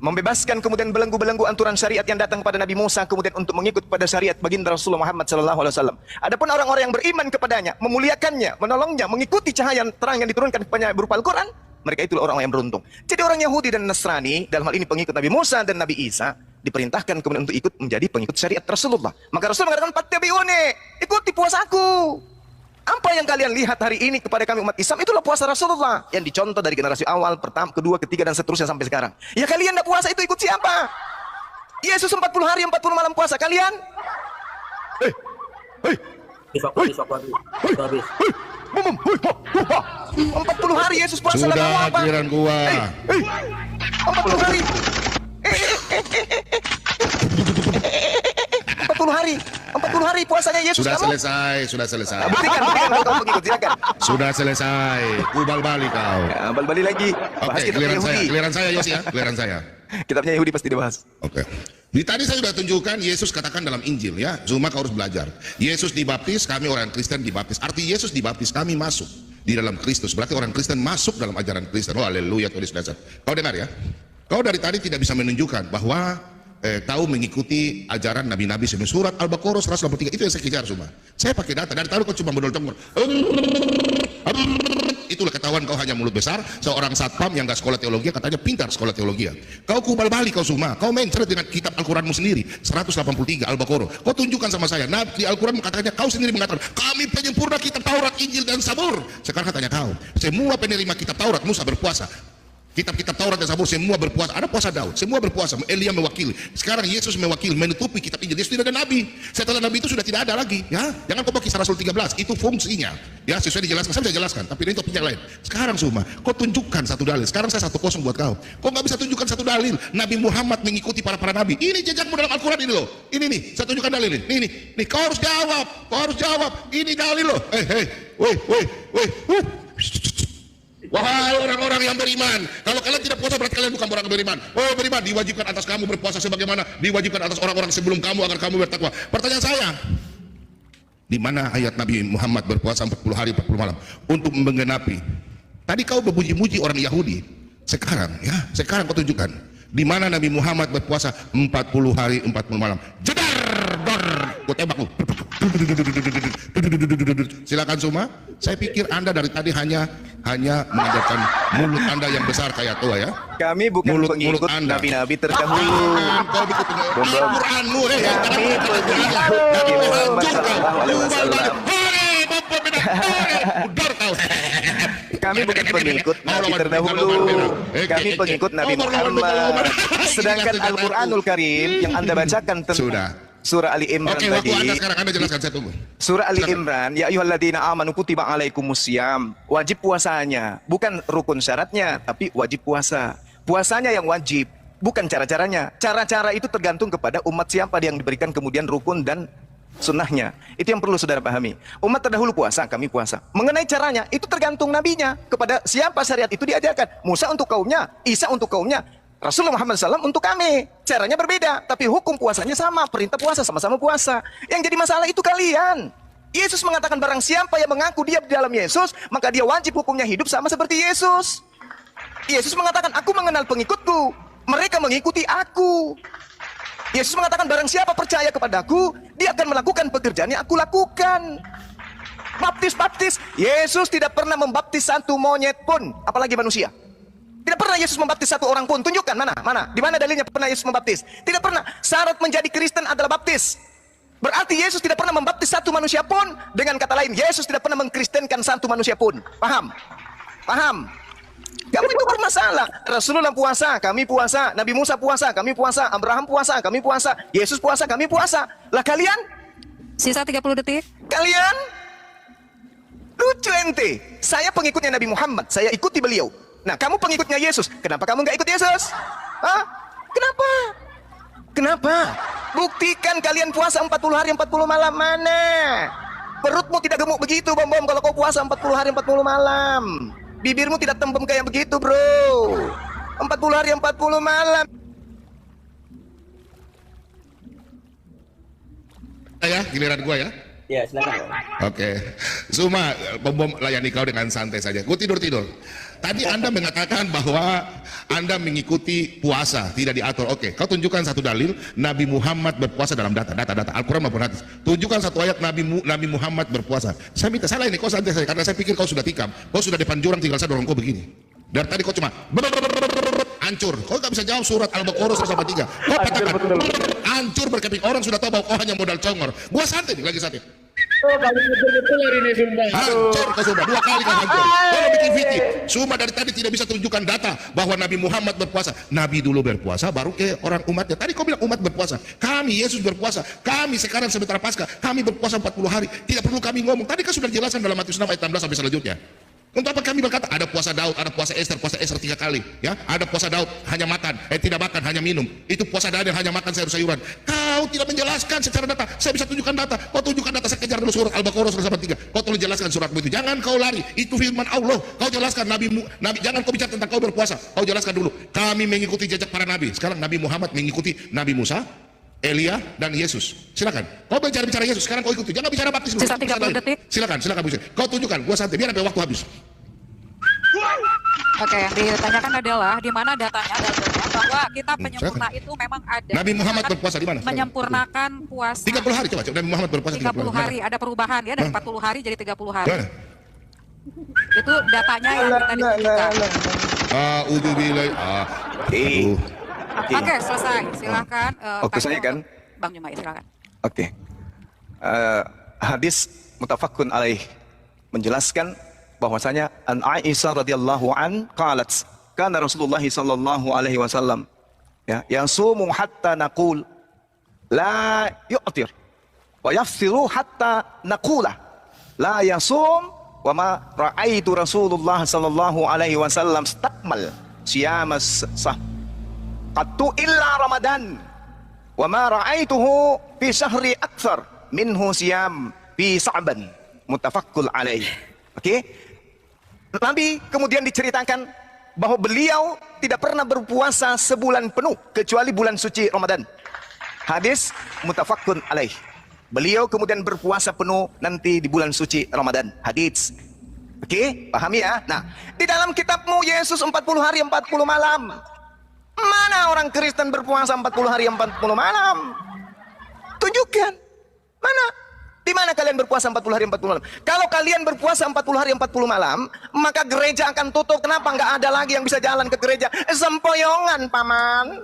membebaskan kemudian belenggu-belenggu aturan syariat yang datang pada Nabi Musa, kemudian untuk mengikut pada syariat baginda Rasulullah Muhammad SAW. Adapun orang-orang yang beriman kepadanya, memuliakannya, menolongnya, mengikuti cahaya terang yang diturunkan kepadanya berupa Al-Quran, mereka itulah orang-orang yang beruntung. Jadi orang Yahudi dan Nasrani, dalam hal ini pengikut Nabi Musa dan Nabi Isa, diperintahkan kemudian untuk ikut menjadi pengikut syariat Rasulullah. Maka Rasul mengatakan, "Fattabi'uni, ikuti puasaku." Apa yang kalian lihat hari ini kepada kami umat Islam, itulah puasa Rasulullah yang dicontoh dari generasi awal, pertama, kedua, ketiga, dan seterusnya sampai sekarang. Ya kalian tidak puasa itu ikut siapa? Yesus 40 hari 40 malam puasa, kalian? Besok habis. 40 hari Yesus puasa lalu Sudah apa? giliran gua. 40 hari. 40 hari puasanya Yesus. Sudah kamu? selesai. Buktikan kau pengikut, silakan. Sudah selesai. Kubal balik kau. Ya, balik lagi. Bahas Oke, kitabnya Yahudi. giliran saya Yos ya, giliran saya. Kitabnya Yahudi pasti dibahas. Oke. Di tadi saya sudah tunjukkan Yesus katakan dalam Injil ya. Zuma kau harus belajar. Yesus dibaptis, kami orang Kristen dibaptis. Arti Yesus dibaptis, kami masuk di dalam Kristus. Berarti orang Kristen masuk dalam ajaran Kristen. Oh haleluya, tulis dasar. Kau dengar ya. Kau dari tadi tidak bisa menunjukkan bahwa tahu mengikuti ajaran nabi-nabi sebelum surat Al-Baqarah 183. Itu yang saya kejar semua. Saya pakai data. Dari tadi kau cuma menolak. Itulah ketahuan kau hanya mulut besar. Seorang satpam yang gak sekolah teologi katanya pintar sekolah teologi. Kau kubal balik kau semua. Kau main ceret dengan kitab Al-Quranmu sendiri 183 Al-Baqarah. Kau tunjukkan sama saya. Nah di Al-Quran katanya kau sendiri mengatakan kami penyempurna kitab Taurat, Injil dan Zabur. Sekarang katanya kau semua penerima kitab Taurat Musa berpuasa. Kitab-kitab Taurat dan Zabur semua berpuasa. Ada puasa Daud, semua berpuasa. Elia mewakili. Sekarang Yesus mewakili, menutupi kitab Injil. Yesus tidak ada nabi. Setelah nabi itu sudah tidak ada lagi. Ya, jangan kau pakai Kisah Rasul 13. Itu fungsinya. Ya, sesuai dijelaskan. Saya bisa jelaskan. Tapi ini topik yang lain. Sekarang semua, kau tunjukkan satu dalil. Sekarang saya 1-0 buat kau. Kau nggak bisa tunjukkan satu dalil. Nabi Muhammad mengikuti para nabi. Ini jejakmu dalam Al-Quran ini loh. Ini nih, saya tunjukkan dalil ini. Nih, kau harus jawab. Kau harus jawab. Ini dalil loh. Woi. Wahai orang-orang yang beriman, kalau kalian tidak puasa berarti kalian bukan orang beriman. Oh beriman, diwajibkan atas kamu berpuasa sebagaimana diwajibkan atas orang-orang sebelum kamu agar kamu bertakwa. Pertanyaan saya, di mana ayat Nabi Muhammad berpuasa 40 hari 40 malam untuk menggenapi? Tadi kau memuji-muji orang Yahudi. Sekarang kau tunjukkan di mana Nabi Muhammad berpuasa 40 hari 40 malam. Jedar. gue tembak lu. Silakan Suma. Saya pikir Anda dari tadi hanya mengajarkan mulut Anda yang besar kayak tua ya. Kami bukan Mulut pengikut Anda. nabi-nabi terdahulu. Kau bikin Al-Quranmu, Kami pengikut Nabi Muhammad sallallahu alaihi wasallam. Kami bukan pengikut Nabi terdahulu. Kami pengikut Nabi Muhammad. Sedangkan Al-Quranul Karim yang Anda bacakan tentang surah Ali Imran Oke, tadi. waktu Anda sekarang Anda jelaskan, saya tunggu. Surah Ali Imran, ya ayyuhalladzina amanu kutiba alaikumusiyam. Wajib puasanya, bukan rukun syaratnya, tapi wajib puasa. Puasanya yang wajib, bukan cara-caranya. Cara-cara itu tergantung kepada umat siapa yang diberikan kemudian rukun dan sunnahnya. Itu yang perlu saudara pahami. Umat terdahulu puasa, kami puasa. Mengenai caranya, itu tergantung nabinya. Kepada siapa syariat itu diajarkan. Musa untuk kaumnya, Isa untuk kaumnya, Rasulullah Muhammad SAW untuk kami. Caranya berbeda, tapi hukum puasanya sama. Perintah puasa, sama-sama puasa. Yang jadi masalah itu kalian. Yesus mengatakan barang siapa yang mengaku dia di dalam Yesus, maka dia wajib hukumnya hidup sama seperti Yesus. Yesus mengatakan, aku mengenal pengikutku, mereka mengikuti aku. Yesus mengatakan barang siapa percaya kepadaku, dia akan melakukan pekerjaan yang aku lakukan. Baptis. Yesus tidak pernah membaptis satu monyet pun, apalagi manusia. Tidak pernah Yesus membaptis satu orang pun. Tunjukkan mana? Di mana dalilnya pernah Yesus membaptis? Tidak pernah. Syarat menjadi Kristen adalah baptis. Berarti Yesus tidak pernah membaptis satu manusia pun. Dengan kata lain, Yesus tidak pernah mengkristenkan satu manusia pun. Paham? Kamu itu bermasalah. Rasulullah puasa, kami puasa. Nabi Musa puasa, kami puasa. Abraham puasa, kami puasa. Yesus puasa, kami puasa. Lah kalian? Sisa 30 detik. Kalian? Lucu ente. Saya pengikutnya Nabi Muhammad, saya ikuti beliau. Nah, kamu pengikutnya Yesus. Kenapa kamu nggak ikut Yesus? Hah? Kenapa? Buktikan kalian puasa 40 hari 40 malam mana? Perutmu tidak gemuk begitu, Bom, kalau kau puasa 40 hari 40 malam. Bibirmu tidak tembem kayak begitu, bro. 40 hari 40 malam. Ya, giliran gua ya. Ya, silakan. Oke. Suma, Bom layani kau dengan santai saja. Gua tidur. Tadi Anda mengatakan bahwa Anda mengikuti puasa, tidak diatur. Oke, kau tunjukkan satu dalil Nabi Muhammad berpuasa dalam data Al-Quran maupun hadis. Tunjukkan satu ayat Nabi Muhammad berpuasa. Saya minta salah ini, kau santai saja, karena saya pikir kau sudah tikam. Kau sudah depan jurang, tinggal saya dorong kau begini. Dari tadi kau cuma hancur. Kau nggak bisa jawab surat Al-Baqarah 103. Kau katakan hancur berkeping, orang sudah tahu bahwa kau hanya modal congor. Gua santai nih, lagi santai. Hancur kau Suma, 2 kali kau hancur. Kau bikin fikir. Suma dari tadi tidak bisa tunjukkan data bahwa Nabi Muhammad berpuasa. Nabi dulu berpuasa, baru ke orang umatnya. Tadi kau bilang umat berpuasa. Kami Yesus berpuasa. Kami sekarang sebentar pasca, kami berpuasa 40 hari. Tidak perlu kami ngomong. Tadi kan sudah jelaskan dalam Matius 6 ayat 16 sampai selanjutnya. Untuk apa kami berkata ada puasa Daud, ada puasa Esther 3 kali, ya? Ada puasa Daud hanya makan, tidak makan, hanya minum. Itu puasa Daniel hanya makan sayur-sayuran. Kau tidak menjelaskan secara data. Saya bisa tunjukkan data. Kau tunjukkan data, saya kejar dulu surat Al-Baqarah 103. Kau tolong jelaskan suratmu itu. Jangan kau lari. Itu firman Allah. Kau jelaskan Nabi jangan kau bicara tentang kau berpuasa. Kau jelaskan dulu. Kami mengikuti jejak para nabi. Sekarang Nabi Muhammad mengikuti Nabi Musa, Elia dan Yesus. Silakan. Kau bicara Yesus, sekarang kau ikuti. Jangan bicara baptis dulu. Sisa 30 detik. Silakan. Kau tunjukkan. Gua santai. Biar sampai waktu habis. Oke, yang ditanyakan adalah di mana datanya bahwa kita penyempurna itu memang ada. Nabi Muhammad berpuasa di mana? Menyempurnakan puasa 30 hari coba. Nabi Muhammad berpuasa 30 hari. Ada perubahan ya dari 40 hari jadi 30 hari. Mana? Itu datanya yang kita ditunjukkan. Oke, selesai. Silakan. Oke, saya kan? Bang Jumai, silakan. Oke. Hadis mutafakun alaih menjelaskan bahwasanya an Aisyah radhiyallahu an qalat kana Rasulullah sallallahu alaihi wasallam yasumu hatta naqul la yu'tir wa yafsiru hatta naqula la yasum wa ma ra'aitu Rasulullah sallallahu alaihi wasallam istakmal siyamas qattu illa Ramadan wa ma ra'aituhu fi syahri akthar minhu siyam fi Sa'ban muttafaqun alaih. Oke. Nabi kemudian diceritakan bahwa beliau tidak pernah berpuasa sebulan penuh kecuali bulan suci Ramadan. Hadis muttafaqun alaih. Beliau kemudian berpuasa penuh nanti di bulan suci Ramadan. Hadis. Oke, pahami ya? Nah, di dalam kitabmu Yesus 40 hari 40 malam. Mana orang Kristen berpuasa 40 hari 40 malam? Tunjukkan. Mana? Di mana kalian berpuasa 40 hari 40 malam? Kalau kalian berpuasa 40 hari 40 malam, maka gereja akan tutup. Kenapa? Nggak ada lagi yang bisa jalan ke gereja. Sempoyongan, paman.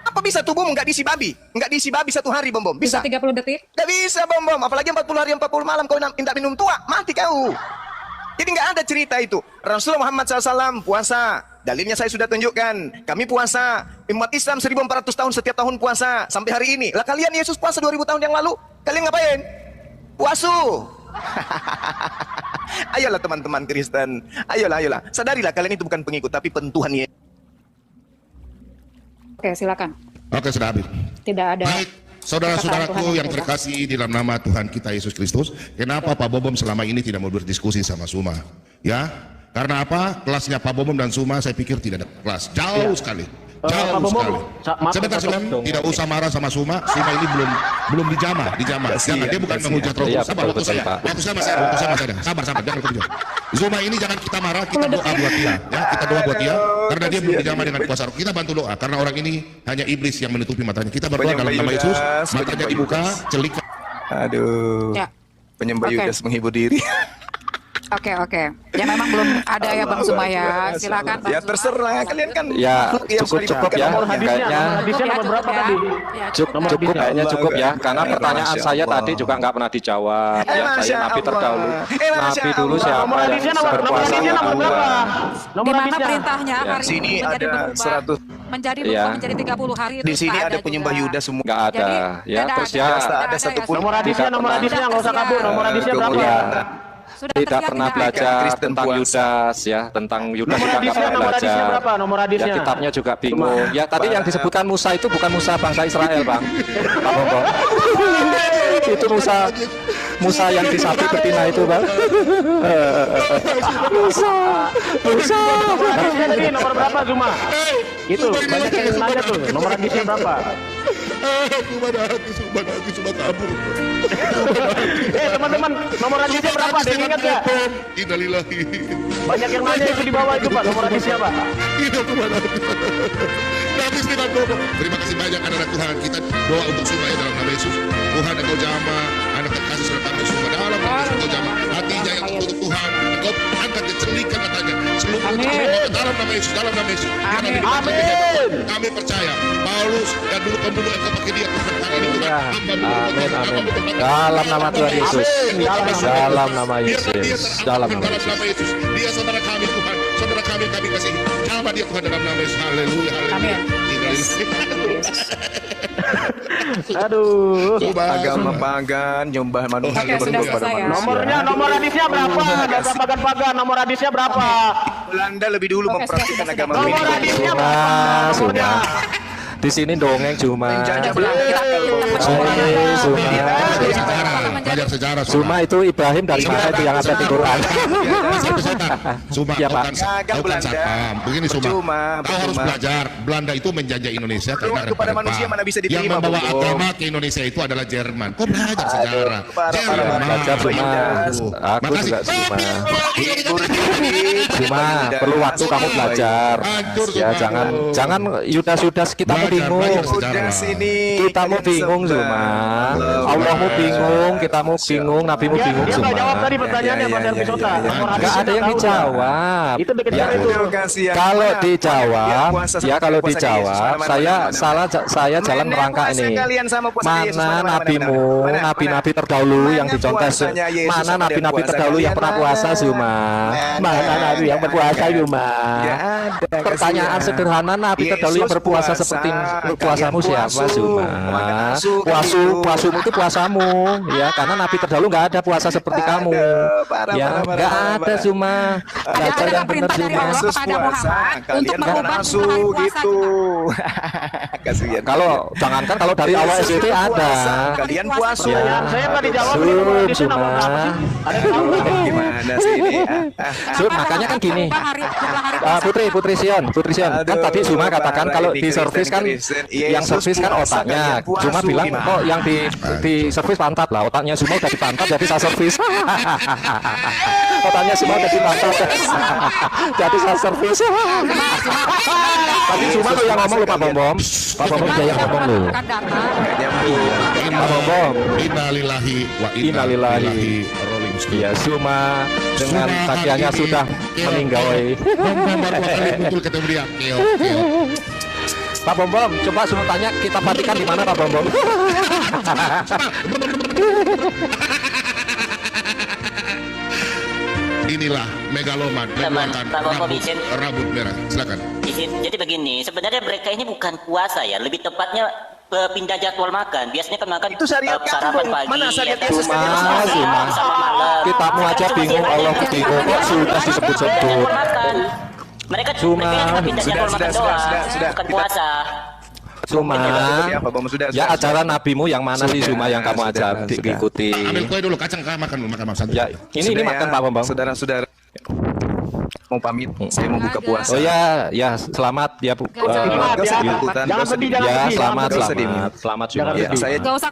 Apa bisa tubuhmu nggak diisi babi? Nggak diisi babi 1 hari, Bom? Bisa? 30 detik. Nggak bisa, Bom. Apalagi 40 hari 40 malam kau minta minum tua, mati kau. Jadi nggak ada cerita itu. Rasulullah Muhammad SAW puasa. Dalilnya saya sudah tunjukkan. Kami puasa. Umat Islam 1400 tahun setiap tahun puasa. Sampai hari ini. Lah kalian Yesus puasa 2000 tahun yang lalu. Kalian ngapain? Puasu. Ayolah teman-teman Kristen. Ayolah. Sadarilah kalian itu bukan pengikut. Tapi pentuhan Yesus. Oke, silakan. Oke, sudah habis. Tidak ada. Baik, saudara-saudaraku yang Tuhan. terkasih di dalam nama Tuhan kita Yesus Kristus, kenapa Pak Bobom selama ini tidak mau berdiskusi sama Suma? Ya, karena apa? Kelasnya Pak Bobom dan Suma saya pikir tidak ada kelas, jauh sekali. Jauh sekali. Sebentar, tidak usah marah sama Suma. Suma ini belum dijamah. Jangan, dia bukan menghujat Roh. Sabar, waktu saya masih ada. Sabar, jangan kerja. Suma ini jangan kita marah, kita doa buat dia. Ya, kita doa buat dia karena dia belum dijamah dengan kuasa Roh. Kita bantu doa karena orang ini hanya iblis yang menutupi matanya. Kita berdoa dalam nama Yesus, matanya dibuka, celik. Aduh. Ya. Penyembah Yudas menghibur diri. Oke. Ya memang belum ada ya Bang Suma ya. Silakan Bang Ya Suma. terserah kalian kan. Ya, makhluk yang cukup diciptakan ya. Allah. Kayaknya cukup kayaknya cukup ya. Karena pertanyaan saya tadi juga nggak pernah dijawab. Ya, saya Nabi terdahulu. Nabi dulu siapa yang berpuasa yang dua? Di mana perintahnya Ya. hari Sini ini menjadi ada berubah 100. menjadi Ya. menjadi 30 hari itu Di sini tak ada penyembah juga. Yudas semua. Nggak ada. Jadi, Ya, tidak terus ya ada satupun. ya. Nomor hadisnya nggak usah kabur. Nomor hadisnya berapa? ya. Sudah Tidak terlihat pernah tidak ada. belajar Kristen tentang puasa. Yudas ya, tentang Yudas Nomor juga nggak hadisnya, pernah nomor hadisnya belajar. berapa? Nomor hadisnya. Ya, kitabnya juga bingung. Ya tadi yang disebutkan Musa itu bukan Musa bangsa Israel, Bang. Pak Bobom. Itu Musa yang disapi betina itu, Bang. Musa. Nomor hadisnya tadi nomor berapa Zuma? Itu banyak yang nanya tuh. Nomor hadisnya berapa? Suma kabur. Teman-teman, nomor hadisnya berapa? Ada yang ingat nggak? Innalillahi. Banyak yang nanya itu di bawah itu Pak. Nomor hadisnya Pak. Terima kasih banyak anak-anak Tuhan. Kita doa untuk Suma ya dalam nama Yesus. Tuhan engkau jamah anak terkasih serta kami Suma dalam nama Yesus engkau jamah hatinya yang tertutup Tuhan. Engkau angkat dan celingkan matanya. Seluruh dalam nama Yesus, dalam nama Yesus. Amin. Kami percaya Paulus dan dulu pembunuh engkau pakai dia Tuhan hari ini Tuhan. Amin. Dalam nama Tuhan Yesus. Dalam nama Yesus. Dalam nama Yesus. Dia saudara kami Tuhan. Saudara kami kasih. Jamah dia Tuhan dalam nama Yesus. Haleluya. Amin. Aduh. Agama pagan, nyembah manusia Oke, sudah berdoa pada selesai ya. manusia. Nomor hadisnya berapa? Data pagan-pagan. Nomor hadisnya berapa? Belanda lebih dulu Oke, mempraktikkan sudah. agama Nomor primitif. hadisnya Suma, berapa? Suma. Di sini dongeng cuma. Menjajah Belanda. Belajar sejarah. Suma itu Ibrahim dari mana itu yang ada di Quran? Suma, Ya, Pak. Gagal Belanda. Begini Suma, Percuma, kau harus percuma. belajar. Belanda itu menjajah Indonesia karena ada kepada Jepang. manusia mana bisa Yang diterima, membawa Bobo. agama ke Indonesia itu adalah Jerman. Kau belajar sejarah. parah. Belajar Suma. Aduh. Aku Makasih. juga Suma. Hibur diri. Suma, perlu waktu kamu belajar. Hancur, Ya Suma. jangan Yudas kita mau bingung. Belajar sejarah. Udah sini. Kita mau bingung Suma. Allahmu bingung, kita mau bingung, Nabimu bingung Dia Suma. nggak jawab tadi pertanyaannya Pak Servisota. Nggak ada yang dijawab. Itu deket Ya, itu. kalau dijawab, kalau dijawab, saya jalan merangkak ini. Mana nabimu, nabi-nabi terdahulu yang dicontes? Mana nabi-nabi terdahulu yang pernah puasa Suma? Mana nabi yang berpuasa Suma? Pertanyaan sederhana, nabi terdahulu yang berpuasa seperti puasamu siapa Suma? Puasumu itu puasamu, ya karena nabi terdahulu nggak ada puasa seperti kamu, ya nggak ada Suma. Tidak Baca ada yang benar perintah dari Suma. Allah kepada Muhammad untuk merubah hari puasa gitu. kita. Kasihan. Kalau jangankan kalau dari awal SBT ada. Kalian puasa. Ya. Saya nggak dijawab ini nomor hadisnya nomor berapa sih? Ada yang tahu nggak? Gimana sih ini? Makanya kan gini. Jumlah hari puasa. Putri Sion. Kan tadi Suma katakan kalau di servis kan yang servis kan otaknya. Cuma bilang kok yang di servis pantat lah. Otaknya Suma udah di pantat jadi saya servis. fotonya semua udah ditata. Jadi saya servis. Tadi cuma lo yang ngomong, lo Pak Bom. Pak Bom dia yang ngomong lo. Pak Bom. Innalillahi wa inna ilaihi rolling stone. Ya, Suma dengan pakaiannya sudah meninggal. Bom baru kali muncul ketemu dia. Keo. Pak Bom, coba Suma tanya kita matikan di mana Pak Bom? Inilah megaloman mengeluarkan rambut merah. Silakan. Jadi begini, sebenarnya mereka ini bukan puasa ya, lebih tepatnya pindah jadwal makan. Biasanya kan makan Itu syariat sarapan kamu. pagi, Mana syariat ya, Yesus? sama malam. Kitabmu aja bingung, Allah bingung kok sudah disebut-sebut. Mereka Cuma pindah jadwal makan doang, bukan puasa. Cuma Ya, Pak Bom, sudah. ya acara nabimu yang mana sih Cuma yang kamu ajar diikuti? Ambil kue dulu, kacang makan dulu, makan santai. Ya, ini makan Pak Bom. Saudara-saudara mau pamit, saya mau buka puasa. Oh ya, selamat ya Bu. Gak usah ikutan, Jangan sedih, jangan Ya, sedih. selamat Nggak usah Cuma. Ya, saya Gak usah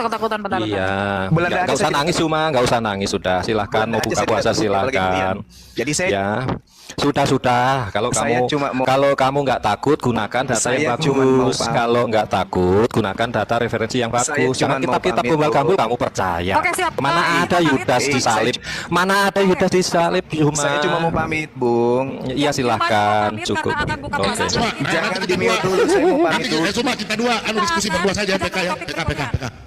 ketakutan, bentar. Iya, Bulan nggak tadi usah saya nangis Cuma, nggak usah nangis sudah. Silakan mau Bulan buka aja puasa saya tidak tahu, apalagi silakan. kemudian. Jadi saya Ya, sudah. Kalau Saya kamu cuma mau- kalau kamu nggak takut gunakan data Saya yang cuma mau bagus. pamit. Kalau nggak takut gunakan data referensi yang Saya bagus. cuma Jangan mau kitab-kitab pamit, Gombal-Gambul Bu. kamu percaya. Oke, siap. Mana ada Pamit. Yudas disalib? Mana ada Yudas disalib Cuma? saya cuma mau pamit, Bung. Iya silahkan, Pamit cukup. karena akan buka Oke. puasa. Cuma, Jangan di-mute dulu, saya mau pamit nanti dulu. cuma kita dua diskusi berdua saja PK ya, PK.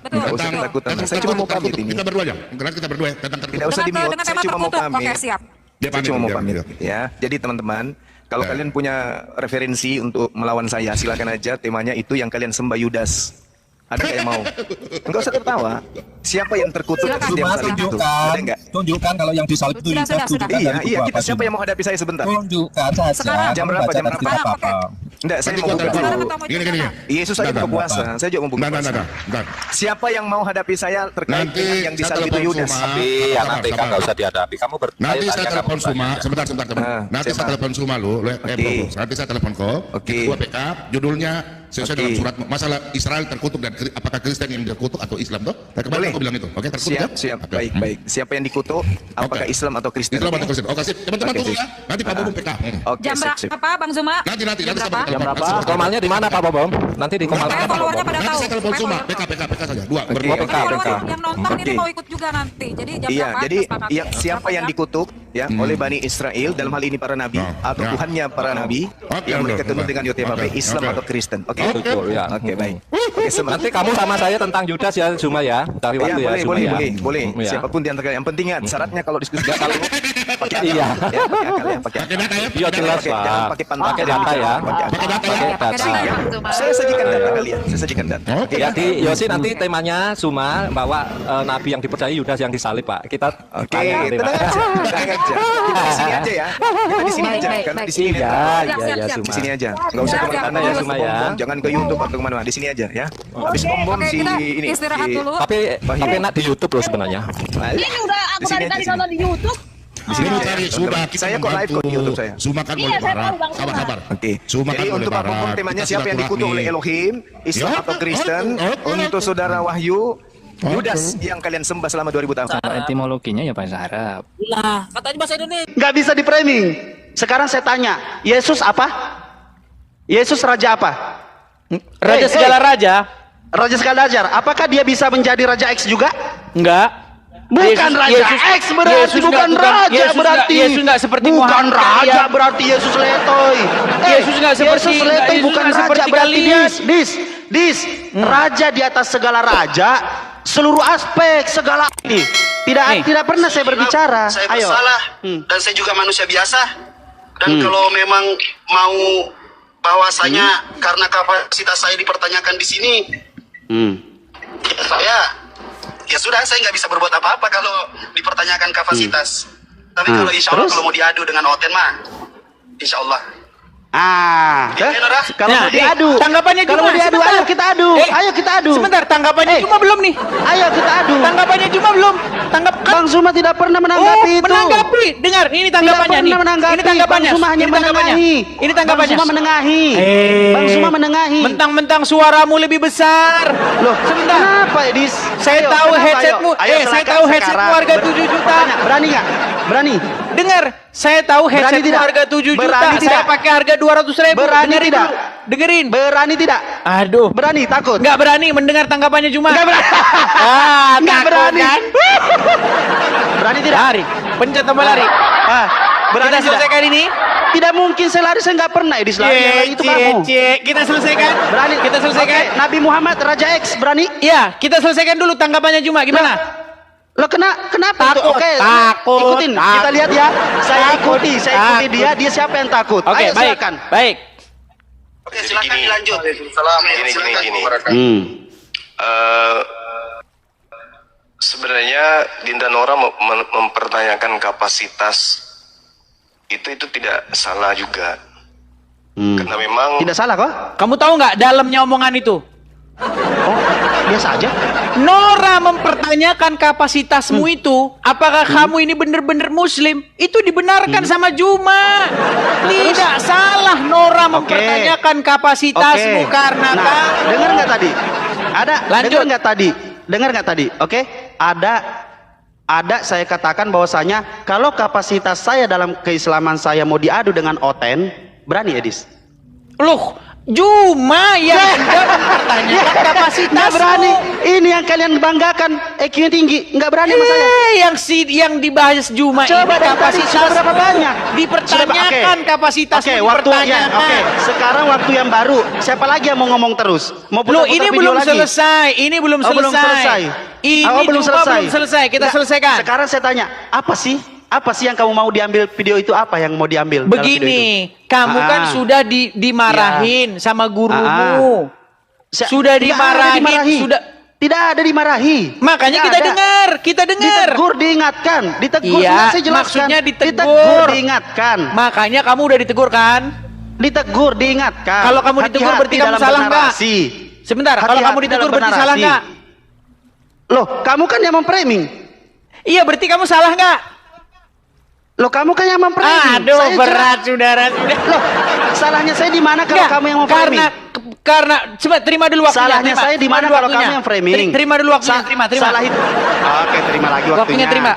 Nggak usah ketakutan. Saya cuma mau pamit ini. Kita berdua aja. Karena kita berdua tentang Tidak usah di-mute, Dengan saya tema cuma mau tertutup. Oke, pamit. siap. Dia Saya cuma mau dia pamit ya. Jadi teman-teman, kalau Ya. kalian punya referensi untuk melawan saya, silakan aja. Temanya itu yang kalian sembah Yudas. Ada nggak yang mau? Enggak usah tertawa. Siapa yang terkutuk Silakan. setiap kali itu? Ada nggak? Tunjukkan kalau yang disalib itu Sudah, Yudas, sudah. tunjukkan Iya, dari iya. kubu Kita apa, siapa Cuma. yang mau hadapi saya sebentar? Tunjukkan saja. Sekarang. Jam Kamu berapa? baca Jam dari berapa? kitab apa? Enggak, saya Nanti mau gua buka telepon dulu. dulu. Gini. Yesus aja Bentar, buka puasa. Bapak. Saya juga mau buka puasa. Bentar. Siapa yang mau hadapi saya terkait Nanti dengan yang saya disalib itu telepon Yudas? Suma. Tapi ya Sabar, nanti kan sabar. nggak usah dihadapi. Kamu Nanti saya bertanya, telepon kamu Suma, tanya. sebentar teman. Nanti saya siapa? telepon Suma lu, Oke. bos. Nanti saya telepon kau. Oke. Ketua PK, judulnya sesuai Oke. dengan surat masalah Israel terkutuk dan apakah Kristen yang terkutuk atau Islam toh? Nah, kemarin Boleh. aku bilang itu. Oke, terkutuk ya? Siap. Oke. Baik. Siapa yang dikutuk? Apakah Oke. Islam atau Kristen? Islam atau Kristen. Oke, sip. Teman-teman Oke, tunggu sip. ya. Nanti Pak Bobong PK. Oke, Jam sip. berapa, Bang Zuma? Nanti Jam saya berapa? telepon. berapa? Komalnya di mana Pak Bom? Nanti di Komal Supaya mana Pak Bom? followernya pada Nanti tahu. saya telepon Supaya Suma, follower- PK saja. Dua, Oke. berdua PK. Follower yang nonton ini Oke. mau ikut juga nanti. Jadi jam Iya, berapa? jadi Kesepakatan. siapa yang Berapa jam? dikutuk ya oleh Bani Israel dalam hal ini para nabi atau Ya. Tuhannya para nabi Oke, yang oke, mereka tuntut oke. dengan YTPP, Oke, Islam oke. atau Kristen. Oke. Betul ya. Oke, baik. Oke, Nanti kamu sama saya tentang Yudas ya Cuma ya. Cari Ya, waktu ya boleh, Cuma boleh, ya. boleh. Ya. Siapapun di antara kalian. Yang penting ingat, syaratnya kalau diskusi kalau pakai akal. Iya. Ya, pakai akal ya, pakai Pakai akal. data ya. Iya jelas Oke, Pak. jangan pakai pantang. Pakai data ya. Pakai akal. Pakai data ya. Pakai Pakai data. data ya, Bang Zuma. Saya sajikan data kalian. Saya sajikan data. Oke. Jadi Yosi nanti temanya Cuma bahwa nabi yang dipercaya Yudas yang disalib Pak. Kita Oke, tanya nanti, Pak. tenang aja. Tenang aja. Kita di sini aja ya. Kita di sini Baik, aja. baik, Karena baik. di sini Iya, netral. iya, Siap, iya siap, Di Cuma. sini aja. Enggak usah Siap, kemana-mana siap. ya, Cuma sebelum ya. bom. Jangan ke YouTube atau kemana-mana. Di sini aja ya. Habis bom Oke, si kita ini. istirahat si- dulu. Tapi enak di YouTube loh sebenarnya. Ini udah aku Di sini dari aja, tadi sini. nonton di YouTube. Di sini Dulu aja, tadi ya, sudah teman-teman. kita Saya kok live kok di YouTube saya. Suma kan Iya, boleh saya tahu, barat. Bang Suma. Sabar. Oke. Suma kan Jadi boleh untuk Pak Bom barat. temanya Kita siapa yang dikutuk oleh silaturahmi. Elohim, Islam Ya, atau Kristen? oke. Untuk saudara Wahyu, Yudas yang kalian sembah selama 2000 tahun. Etimologinya ya bahasa Arab. Lah, katanya bahasa Indonesia. Nggak bisa di framing. Sekarang saya tanya, Yesus apa? Yesus raja apa? Raja segala raja? Raja segala raja. Apakah dia bisa menjadi raja X juga? Enggak. Bukan raja X berarti, bukan raja berarti. Yesus enggak seperti bukan Muhammad raja kalian. berarti Yesus letoy. Yesus nggak seperti- Yesus letoy Yesus bukan nggak raja seperti berarti kalian. dis. Raja di atas segala raja, seluruh aspek segala ini. Tidak pernah saya berbicara. Saya Ayo. bersalah dan saya juga manusia biasa. Dan kalau memang mau bahwasanya karena kapasitas saya dipertanyakan di sini, ya sudah, saya nggak bisa berbuat apa-apa kalau dipertanyakan kapasitas. Tapi kalau insya Allah Terus? kalau mau diadu dengan Oten mah, insya Allah. Kalau Nah, mau diadu, tanggapannya kalau mau Juma, diadu, sebentar. ayo kita adu, ayo kita adu. Sebentar, tanggapannya Juma belum nih. Ayo kita adu. Tanggapannya Juma belum. Bang Zuma tidak pernah menanggapi itu. Menanggapi. Dengar, ini tanggapannya nih. Tidak pernah menanggapi. Ini tanggapannya. Bang Zuma hanya Ini tanggapannya. menengahi. Ini tanggapannya. Bang Zuma menengahi. Bang Zuma menengahi. Mentang-mentang suaramu lebih besar. Loh, sebentar. Kenapa, Edis? Saya Ayo, tahu kenapa, headsetmu. ayo? Ayo, Saya silakan tahu headsetmu sekarang. harga 7 juta. Berani nggak? Berani. Dengar, saya tahu headsetmu tidak? harga 7 juta. Berani Saya tidak? pakai harga 200.000. Berani Dengerin tidak? dulu. Dengerin. Berani tidak? Aduh. Berani, takut? Nggak berani mendengar tanggapannya Juma. Nggak berani. Nggak takut berani. kan? Berani tidak? Lari. Pencet tombol lari. Berani Kita selesaikan ini. Tidak mungkin saya lari, saya nggak pernah Edis lari. Yang lari itu kamu. Kita selesaikan. Berani. Kita selesaikan. Oke, Nabi Muhammad Raja X berani? Iya, kita selesaikan dulu tanggapannya Juma. Gimana? Lo kenapa Takut, itu? Oke, takut, ikutin. takut. Kita lihat ya. Saya Takut, ikuti takut. dia siapa yang takut? Oke, Ayo baik. silakan. Baik. Oke, silakan dilanjut. Gini. Sebenarnya Dinda Nora mempertanyakan kapasitas itu tidak salah juga. Karena memang Tidak salah kok? Kamu tahu nggak dalamnya omongan itu? Oh, biasa aja. Nora mempertanyakan kapasitasmu itu, apakah kamu ini benar-benar muslim? Itu dibenarkan sama Juma. Tidak salah Nora mempertanyakan kapasitasmu karena Nah, dengar nggak tadi? Lanjut. Dengar nggak tadi? Oke, ada saya katakan bahwasanya kalau kapasitas saya dalam keislaman saya mau diadu dengan Oten, berani Edis? Loh, Juma yang mempertanyakan kapasitasmu. Nggak berani. Ini yang kalian banggakan, IQ-nya tinggi, nggak berani sama saya. Yang dibahas Juma Coba ini dari tadi sudah berapa banyak? dipertanyakan kapasitasmu. Oke, waktu ya, sekarang waktu yang baru. Siapa lagi yang mau ngomong terus? Mau Loh, putar-putar ini video belum lagi? selesai. Ini belum Oh, selesai. belum selesai. Ini belum Juma belum selesai. Kita Nggak, selesaikan. Sekarang saya tanya, apa sih yang kamu mau diambil video itu? Apa yang mau diambil? dalam video Begini, itu? kamu kan sudah dimarahin sama gurumu. Sudah Tidak ada dimarahi. sudah. Tidak ada dimarahi. Makanya Tidak kita ada. dengar, kita dengar. Ditegur, diingatkan. Ditegur, Iya, sudah saya jelaskan. maksudnya ditegur. Ditegur, diingatkan. Makanya kamu udah ditegur kan? Ditegur, diingatkan. Kalau kamu ditegur berarti Hati-hati kamu dalam salah nggak? bernarasi. Sebentar, kalau Hati-hati kamu ditegur dalam berarti salah bernarasi. nggak? Loh, kamu kan yang memframing. Iya, berarti kamu salah nggak? Loh, kamu kan yang memframing. Aduh, Saya berat saudara. Loh, salahnya saya di mana kalau Nggak, kamu yang memframing? karena coba terima dulu waktunya. Salahnya saya di mana kalau kamu yang framing? Terima dulu waktunya, terima. Salah itu. Oke, terima lagi waktunya. Terima.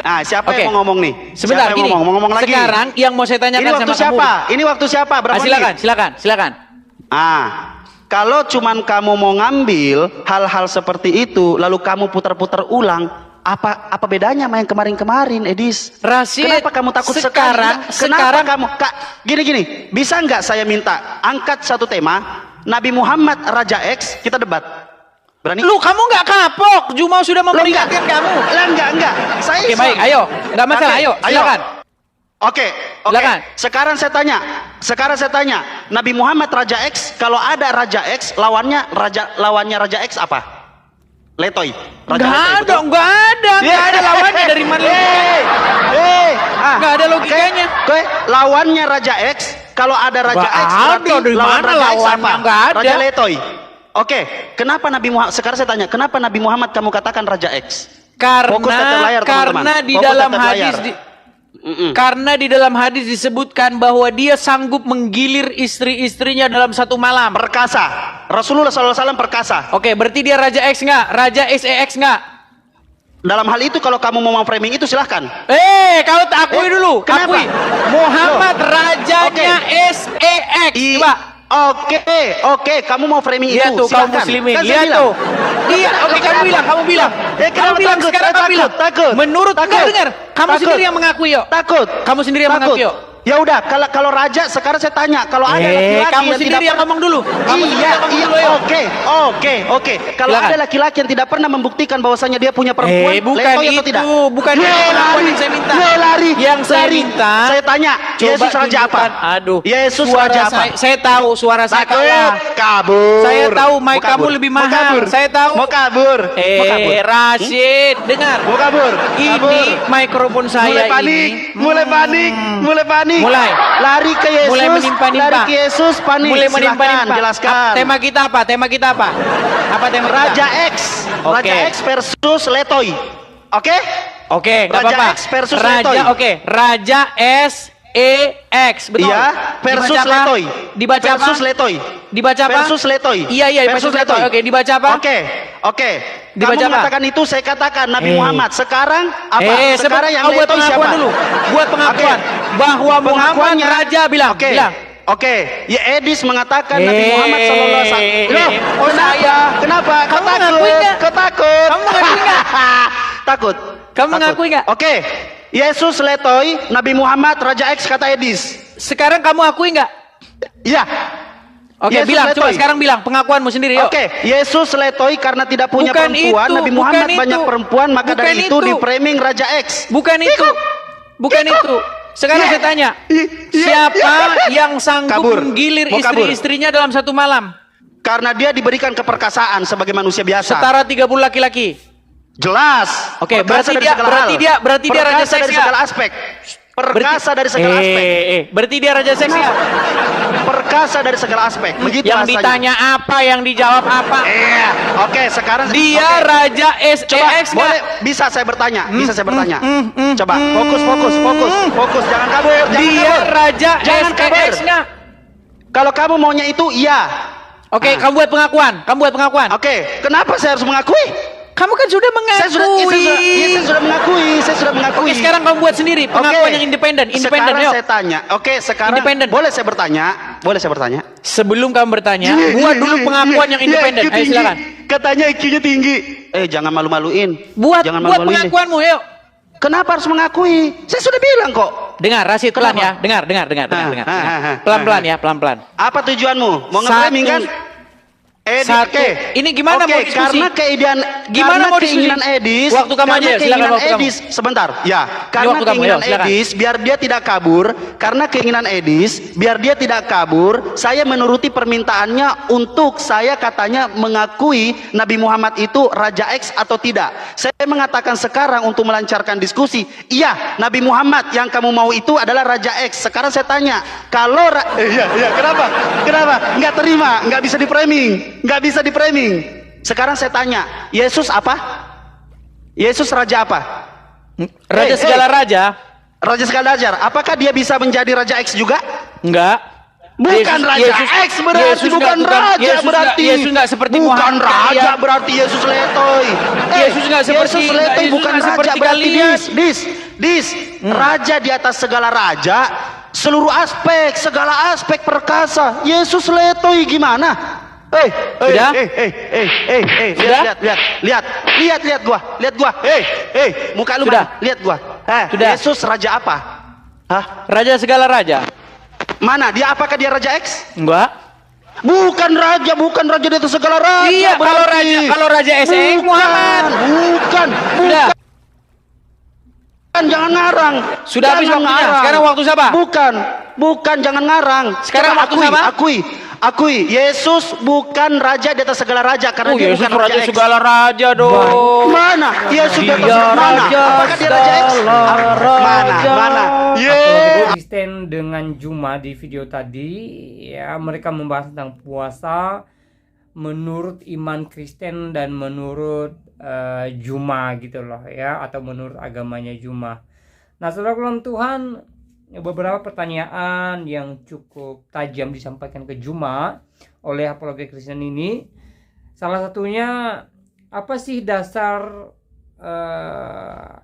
Ah, siapa Oke. yang mau ngomong nih? Sebentar, siapa gini. yang mau ngomong lagi? Sekarang yang mau saya tanyakan Ini waktu sama siapa? kamu. Ini waktu siapa? Berapa menit? Silakan. Kalau cuman kamu mau ngambil hal-hal seperti itu, lalu kamu putar-putar ulang, apa bedanya sama yang kemarin-kemarin, Edis? Rasid, Kenapa kamu takut sekarang kamu gini, bisa nggak saya minta angkat satu tema Nabi Muhammad Raja X, kita debat. Berani? Lu kamu nggak kapok, Juma sudah memperingatkan kamu. Enggak. Saya Oke, baik, ayo. Nggak masalah, ayo, silakan. Oke. Silakan. Sekarang saya tanya, Nabi Muhammad Raja X, kalau ada Raja X, lawannya Raja X apa? Letoy. Nggak ada lawannya dari mana? Nggak ada logikanya. Oke, lawannya Raja X, kalau ada Raja Nggak X, berarti ada, dari lawan mana Raja X lawannya? apa? Nggak ada. Raja Letoy. Oke, kenapa Nabi Muhammad? Sekarang saya tanya, kenapa Nabi Muhammad kamu katakan Raja X? Fokus tetap layar, teman-teman. Karena di Fokus dalam tetap hadis layar. karena di dalam hadis disebutkan bahwa dia sanggup menggilir istri-istrinya dalam satu malam. Perkasa. Rasulullah SAW perkasa. Oke, berarti dia Raja X nggak? Raja SEX nggak? Dalam hal itu kalau kamu mau framing itu silahkan. Kau akui dulu. Kenapa? Akui. Muhammad rajanya SEX. Coba. Oke, kamu mau framing Lihat itu, tuh kaum silahkan. muslimin, Kan saya lihat bilang. tuh. Iya, oke kamu bilang. Kamu bilang sekarang kamu bilang. Menurut dengar, kamu sendiri yang mengakui yuk. Takut. Kamu sendiri yang mengakui yuk. Ya udah, kalau raja sekarang saya tanya, kalau ada laki-laki kamu yang sendiri tidak yang ngomong dulu. Oke. Kalau ada laki-laki yang tidak pernah membuktikan bahwasanya dia punya perempuan, bukan letoy atau itu, tidak? bukan Dia itu lari, yang saya minta. Dia lari. Yang saya minta, Saya tanya, coba Yesus raja apa? tunjukkan. Aduh. Yesus Suara raja apa? Saya tahu suara saya kalah. Kabur. Saya tahu mic Mau kabur. kamu lebih Mau mahal. kabur. Saya tahu. Mau kabur. Mau kabur. Rashid, dengar. Mau kabur. Ini mikrofon saya mulai panik, ini. mulai panik. Mulai. Lari ke Yesus. Mulai menimpa-nimpa. Lari ke Yesus, panik. Mulai Silakan, menimpa-nimpa. jelaskan. Tema kita apa? Tema kita apa? Apa tema kita? Raja X. Oke. Raja X versus Letoy. Oke? Oke, nggak Raja apa-apa. X versus Raja, Letoy. oke. Raja SEX, betul. Iya, versus Dibaca apa? Letoy. Dibaca apa? Versus Letoy. Dibaca apa? Versus Letoy. Iya, versus Letoy. Oke, dibaca apa? Oke. Dibaca Kamu apa? mengatakan itu, saya katakan Nabi Muhammad. Sekarang apa? Sekarang yang buat Letoy pengakuan siapa? dulu. Buat pengakuan bahwa Muhammad Pengakuannya- Raja bilang. Oke. Bilang. Oke, ya Edis mengatakan Nabi Muhammad sallallahu alaihi wasallam. Loh, Oh, saya. Kenapa? Kamu Kau mengakui nggak? Kau takut? Kamu mengakui nggak? Takut. Kamu mengakui nggak? Oke. Yesus Letoy, Nabi Muhammad Raja X kata Edis. Sekarang kamu akui nggak? Iya. Oke, Yesus bilang. Coba Letoy. sekarang bilang pengakuanmu sendiri. Yuk. Oke, Yesus Letoy karena tidak punya Bukan perempuan, itu, Nabi bukan Muhammad itu. banyak perempuan, maka Bukan dari itu itu. di framing Raja X. Bukan itu. Bukan itu. Sekarang saya tanya, siapa yang sanggup Kabur. menggilir Mau kabur. istri-istrinya dalam satu malam? Karena dia diberikan keperkasaan sebagai manusia biasa. Setara 30 laki-laki. Jelas. Oke, Perkasa berarti dari dia segala berarti hal. dia berarti dia raja Perkasa seks dari ya? segala aspek. Perkasa dari segala aspek. Berarti dia raja seks ya? Perkasa dari segala aspek. Begitu Yang rasanya. ditanya apa, yang dijawab apa? Iya. Oke, sekarang Dia oke. raja Coba, SEX boleh bisa saya bertanya? Bisa saya bertanya? Coba, fokus, jangan kabur, jangan Dia kabur. raja Jangan kabur. SEX nggak? Kalau kamu maunya itu iya. Oke, kamu buat pengakuan. Oke, kenapa saya harus mengakui? Kamu kan sudah mengakui. Saya sudah mengakui. Oke, sekarang kamu buat sendiri pengakuan yang independen. Sekarang Yuk. saya tanya. Oke, sekarang Independen. boleh saya bertanya? Sebelum kamu bertanya, buat dulu pengakuan yang independen. Ayo silakan. Katanya IQ-nya tinggi. Jangan malu-maluin. Buat Jangan malu-maluin. pengakuanmu, yuk. Kenapa harus mengakui? Saya sudah bilang kok. Dengar, Rasid, pelan ya. Dengar. Pelan-pelan ya, pelan-pelan. Apa tujuanmu? Mau nge-framing kan? Satu. Ini gimana mau diskusi? Karena Gimana mau keinginan diskusi? Edis. Waktu kamu aja, silakan keinginan waktu kamu. Edis. Sebentar. Ya, karena waktu kamu, keinginan yuk, silakan. Edis biar dia tidak kabur. Karena keinginan Edis biar dia tidak kabur. Saya menuruti permintaannya untuk saya katanya mengakui Nabi Muhammad itu Raja X atau tidak. Saya mengatakan sekarang untuk melancarkan diskusi. Iya, Nabi Muhammad yang kamu mau itu adalah Raja X. Sekarang saya tanya, kalau iya, kenapa? Nggak terima, nggak bisa di framing. Sekarang saya tanya, Yesus apa? Yesus raja apa? Raja segala raja? Raja segala raja. Apakah dia bisa menjadi Raja X juga? Enggak. Bukan Raja X berarti, bukan raja berarti. Yesus enggak seperti bukan Muhammad. raja berarti Yesus Letoy. Yesus enggak seperti Yesus Letoy Yesus bukan enggak raja seperti berarti kalian. dis. Raja di atas segala raja, seluruh segala aspek perkasa. Yesus Letoy gimana? Sudah? Lihat gua. Muka lu Sudah? mana? Lihat gua. Sudah? Yesus raja apa? Raja segala raja? Mana? Apakah dia Raja X? Enggak. Bukan raja di atas segala raja. Iya, kalau raja SEX Muhammad. Bukan. Sudah. Jangan ngarang. Sudah habis Jangan waktunya. ngarang. Sekarang waktu siapa? Bukan, jangan ngarang. Sekarang waktu siapa? Akui. Yesus bukan raja di atas segala raja karena dia Yesus bukan raja Raja X. segala raja dong. Mana? Yesus di atas Dia mana? raja Apakah dia Raja X? Mana? Apologi Kristen dengan Juma di video tadi ya, mereka membahas tentang puasa menurut iman Kristen dan menurut Juma gitu loh ya, atau menurut agamanya Juma. Nah, saudara dalam Tuhan, beberapa pertanyaan yang cukup tajam disampaikan ke Juma oleh apologi Kristen ini. Salah satunya, apa sih dasar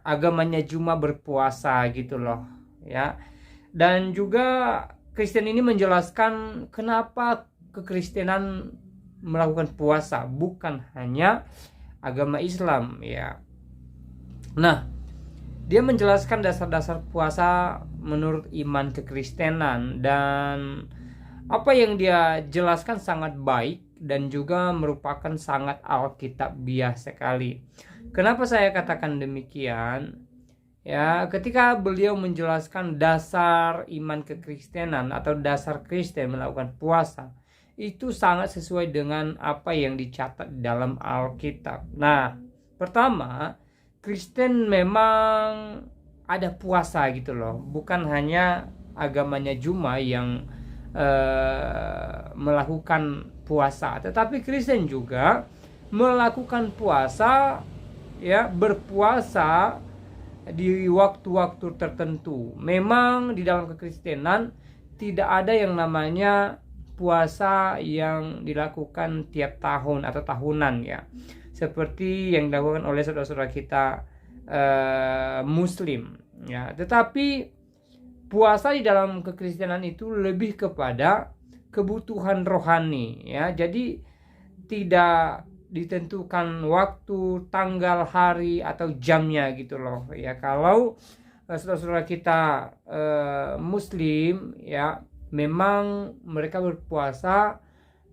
agamanya Juma berpuasa gitu loh ya. Dan juga Kristen ini menjelaskan kenapa kekristenan melakukan puasa, bukan hanya agama Islam ya. Nah, dia menjelaskan dasar-dasar puasa menurut iman kekristenan, dan apa yang dia jelaskan sangat baik dan juga merupakan sangat alkitabiah sekali. Kenapa saya katakan demikian? Ya, ketika beliau menjelaskan dasar iman kekristenan atau dasar Kristen melakukan puasa, itu sangat sesuai dengan apa yang dicatat dalam Alkitab. Nah, pertama, Kristen memang ada puasa gitu loh, bukan hanya agamanya Juma yang melakukan puasa, tetapi Kristen juga melakukan puasa, ya, berpuasa di waktu-waktu tertentu. Memang di dalam kekristenan tidak ada yang namanya puasa yang dilakukan tiap tahun atau tahunan, ya, seperti yang dilakukan oleh saudara-saudara kita Muslim, ya. Tetapi puasa di dalam kekristenan itu lebih kepada kebutuhan rohani, ya. Jadi tidak ditentukan waktu, tanggal, hari atau jamnya gitu loh, ya. Kalau saudara-saudara kita Muslim, ya, memang mereka berpuasa,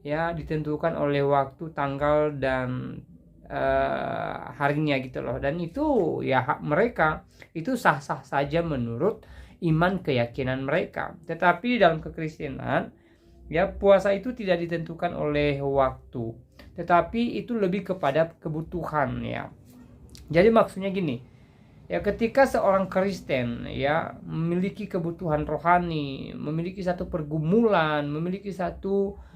ya, ditentukan oleh waktu, tanggal dan harinya gitu loh. Dan itu ya hak mereka, itu sah-sah saja menurut iman keyakinan mereka. Tetapi dalam kekristenan, ya, puasa itu tidak ditentukan oleh waktu, tetapi itu lebih kepada kebutuhan, ya. Jadi maksudnya gini, ya, ketika seorang Kristen, ya, memiliki kebutuhan rohani, memiliki satu pergumulan, memiliki satu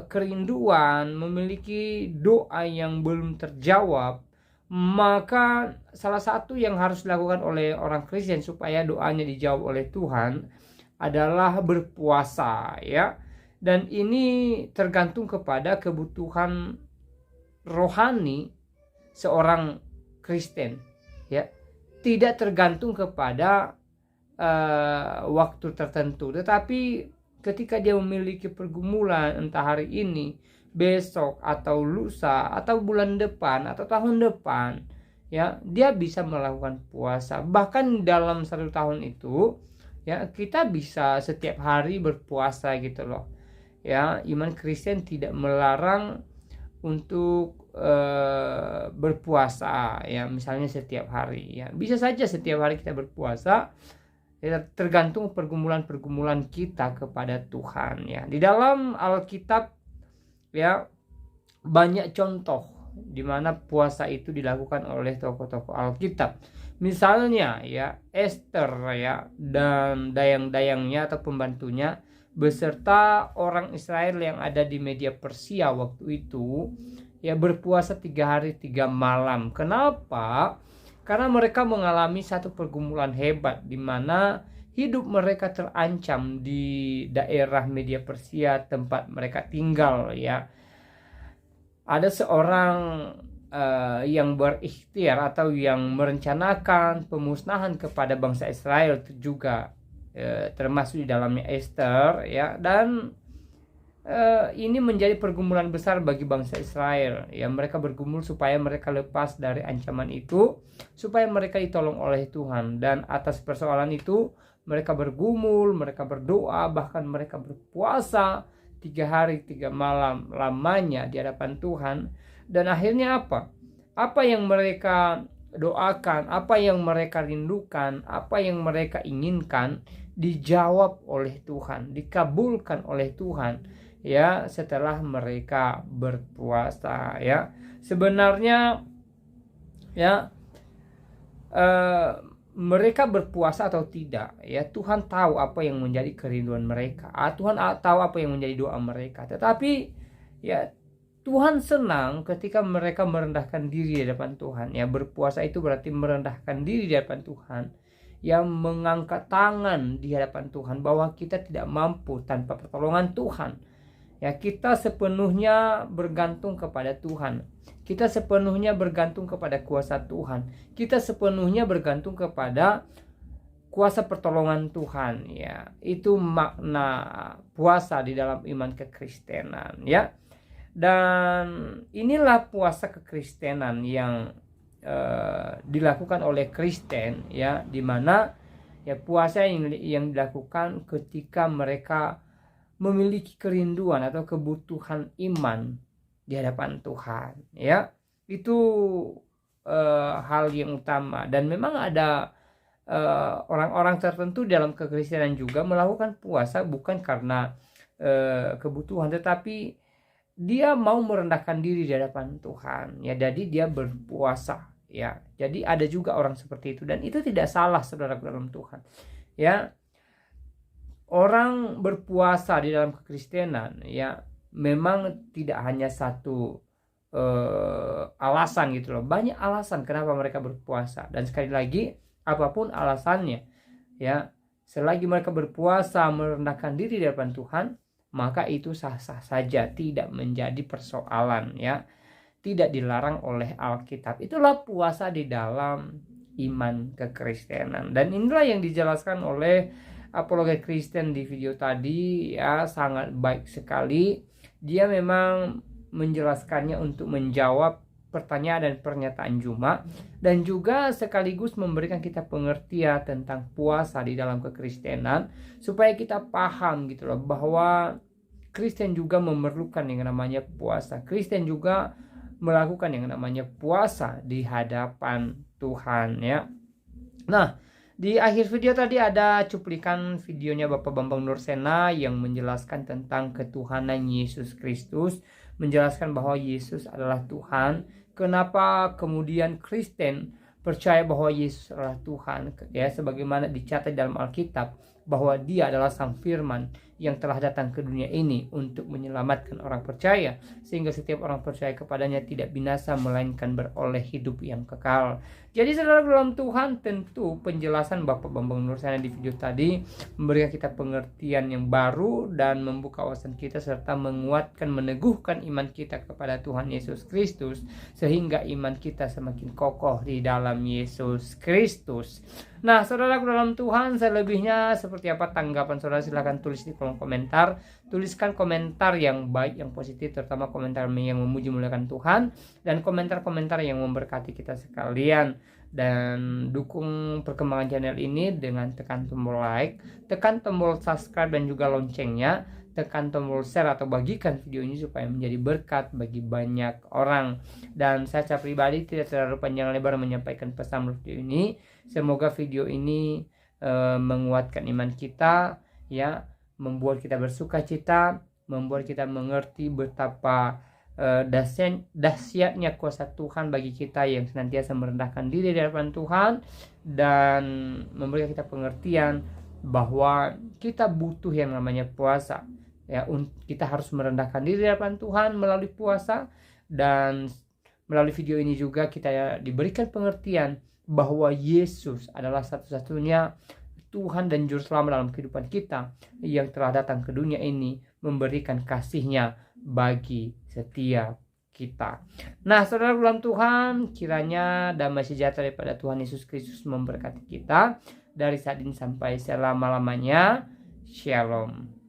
kerinduan, memiliki doa yang belum terjawab, maka salah satu yang harus dilakukan oleh orang Kristen supaya doanya dijawab oleh Tuhan adalah berpuasa, ya. Dan ini tergantung kepada kebutuhan rohani seorang Kristen, ya. Tidak tergantung kepada waktu tertentu, tetapi ketika dia memiliki pergumulan, entah hari ini, besok, atau lusa, atau bulan depan, atau tahun depan, ya, dia bisa melakukan puasa. Bahkan dalam 1 tahun itu, ya, kita bisa setiap hari berpuasa gitu loh, ya. Iman Kristen tidak melarang untuk berpuasa, ya, misalnya setiap hari, ya. Bisa saja setiap hari kita berpuasa, ya, tergantung pergumulan-pergumulan kita kepada Tuhan, ya. Di dalam Alkitab, ya, banyak contoh di mana puasa itu dilakukan oleh tokoh-tokoh Alkitab. Misalnya, ya, Esther, ya, dan dayang-dayangnya atau pembantunya beserta orang Israel yang ada di Media Persia waktu itu, ya, berpuasa 3 hari 3 malam. Kenapa? Karena mereka mengalami satu pergumulan hebat di mana hidup mereka terancam di daerah Media Persia tempat mereka tinggal, ya. Ada seorang yang berikhtiar atau yang merencanakan pemusnahan kepada bangsa Israel juga, termasuk di dalamnya Esther, ya. Dan ini menjadi pergumulan besar bagi bangsa Israel, ya. Mereka bergumul supaya mereka lepas dari ancaman itu, supaya mereka ditolong oleh Tuhan. Dan atas persoalan itu mereka bergumul, mereka berdoa, bahkan mereka berpuasa 3 hari 3 malam lamanya di hadapan Tuhan. Dan akhirnya apa? Apa yang mereka doakan, apa yang mereka rindukan, apa yang mereka inginkan dijawab oleh Tuhan, dikabulkan oleh Tuhan, ya, setelah mereka berpuasa, ya. Sebenarnya, ya, mereka berpuasa atau tidak, ya, Tuhan tahu apa yang menjadi kerinduan mereka, Tuhan tahu apa yang menjadi doa mereka. Tetapi, ya, Tuhan senang ketika mereka merendahkan diri di hadapan Tuhan, ya. Berpuasa itu berarti merendahkan diri di hadapan Tuhan, yang mengangkat tangan di hadapan Tuhan bahwa kita tidak mampu tanpa pertolongan Tuhan, ya. Kita sepenuhnya bergantung kepada Tuhan, kita sepenuhnya bergantung kepada kuasa Tuhan, kita sepenuhnya bergantung kepada kuasa pertolongan Tuhan, ya. Itu makna puasa di dalam iman kekristenan, ya. Dan inilah puasa kekristenan yang dilakukan oleh Kristen, ya, di mana, ya, puasa yang dilakukan ketika mereka memiliki kerinduan atau kebutuhan iman di hadapan Tuhan, ya. Itu hal yang utama. Dan memang ada orang-orang tertentu dalam kekristenan juga melakukan puasa bukan karena kebutuhan, tetapi dia mau merendahkan diri di hadapan Tuhan, ya. Jadi dia berpuasa, ya. Jadi ada juga orang seperti itu, dan itu tidak salah, saudara dalam Tuhan, ya. orang berpuasa di dalam kekristenan ya memang tidak hanya satu alasan gitu loh. Banyak alasan kenapa mereka berpuasa, dan sekali lagi apapun alasannya ya, selagi mereka berpuasa merendahkan diri di hadapan Tuhan, maka itu sah-sah saja, tidak menjadi persoalan ya, tidak dilarang oleh Alkitab. Itulah puasa di dalam iman kekristenan, dan inilah yang dijelaskan oleh apologet Kristen di video tadi ya, sangat baik sekali. Dia memang menjelaskannya untuk menjawab pertanyaan dan pernyataan Juma, dan juga sekaligus memberikan kita pengertian tentang puasa di dalam kekristenan, supaya kita paham gitu loh, bahwa Kristen juga memerlukan yang namanya puasa. Kristen juga melakukan yang namanya puasa di hadapan Tuhan ya. Nah, di akhir video tadi ada cuplikan videonya Bapak Bambang Nursena yang menjelaskan tentang ketuhanan Yesus Kristus, menjelaskan bahwa Yesus adalah Tuhan. Kenapa kemudian Kristen percaya bahwa Yesus adalah Tuhan ya, sebagaimana dicatat dalam Alkitab bahwa Dia adalah Sang Firman yang telah datang ke dunia ini untuk menyelamatkan orang percaya, sehingga setiap orang percaya kepadanya tidak binasa melainkan beroleh hidup yang kekal. Jadi saudara dalam Tuhan, tentu penjelasan Bapak Bambang Nursena di video tadi memberikan kita pengertian yang baru dan membuka wawasan kita, serta menguatkan, meneguhkan iman kita kepada Tuhan Yesus Kristus, sehingga iman kita semakin kokoh di dalam Yesus Kristus. Nah, saudara dalam Tuhan, selebihnya seperti apa tanggapan saudara, silahkan tulis di kolom komentar. Tuliskan komentar yang baik, yang positif, terutama komentar yang memuji muliakan Tuhan, dan komentar-komentar yang memberkati kita sekalian. Dan dukung perkembangan channel ini dengan tekan tombol like, tekan tombol subscribe dan juga loncengnya, tekan tombol share atau bagikan video ini supaya menjadi berkat bagi banyak orang. Dan saya secara pribadi tidak terlalu panjang lebar menyampaikan pesan video ini. Semoga video ini menguatkan iman kita ya, membuat kita bersuka cita, membuat kita mengerti betapa dahsyatnya kuasa Tuhan bagi kita yang senantiasa merendahkan diri di hadapan Tuhan, dan memberikan kita pengertian bahwa kita butuh yang namanya puasa ya. Kita harus merendahkan diri di hadapan Tuhan melalui puasa, dan melalui video ini juga kita diberikan pengertian bahwa Yesus adalah satu-satunya Tuhan dan Juru Selamat dalam kehidupan kita, yang telah datang ke dunia ini memberikan kasih-Nya bagi setiap kita. Nah, saudara dalam Tuhan, kiranya damai sejahtera daripada Tuhan Yesus Kristus memberkati kita dari saat ini sampai selama-lamanya. Shalom.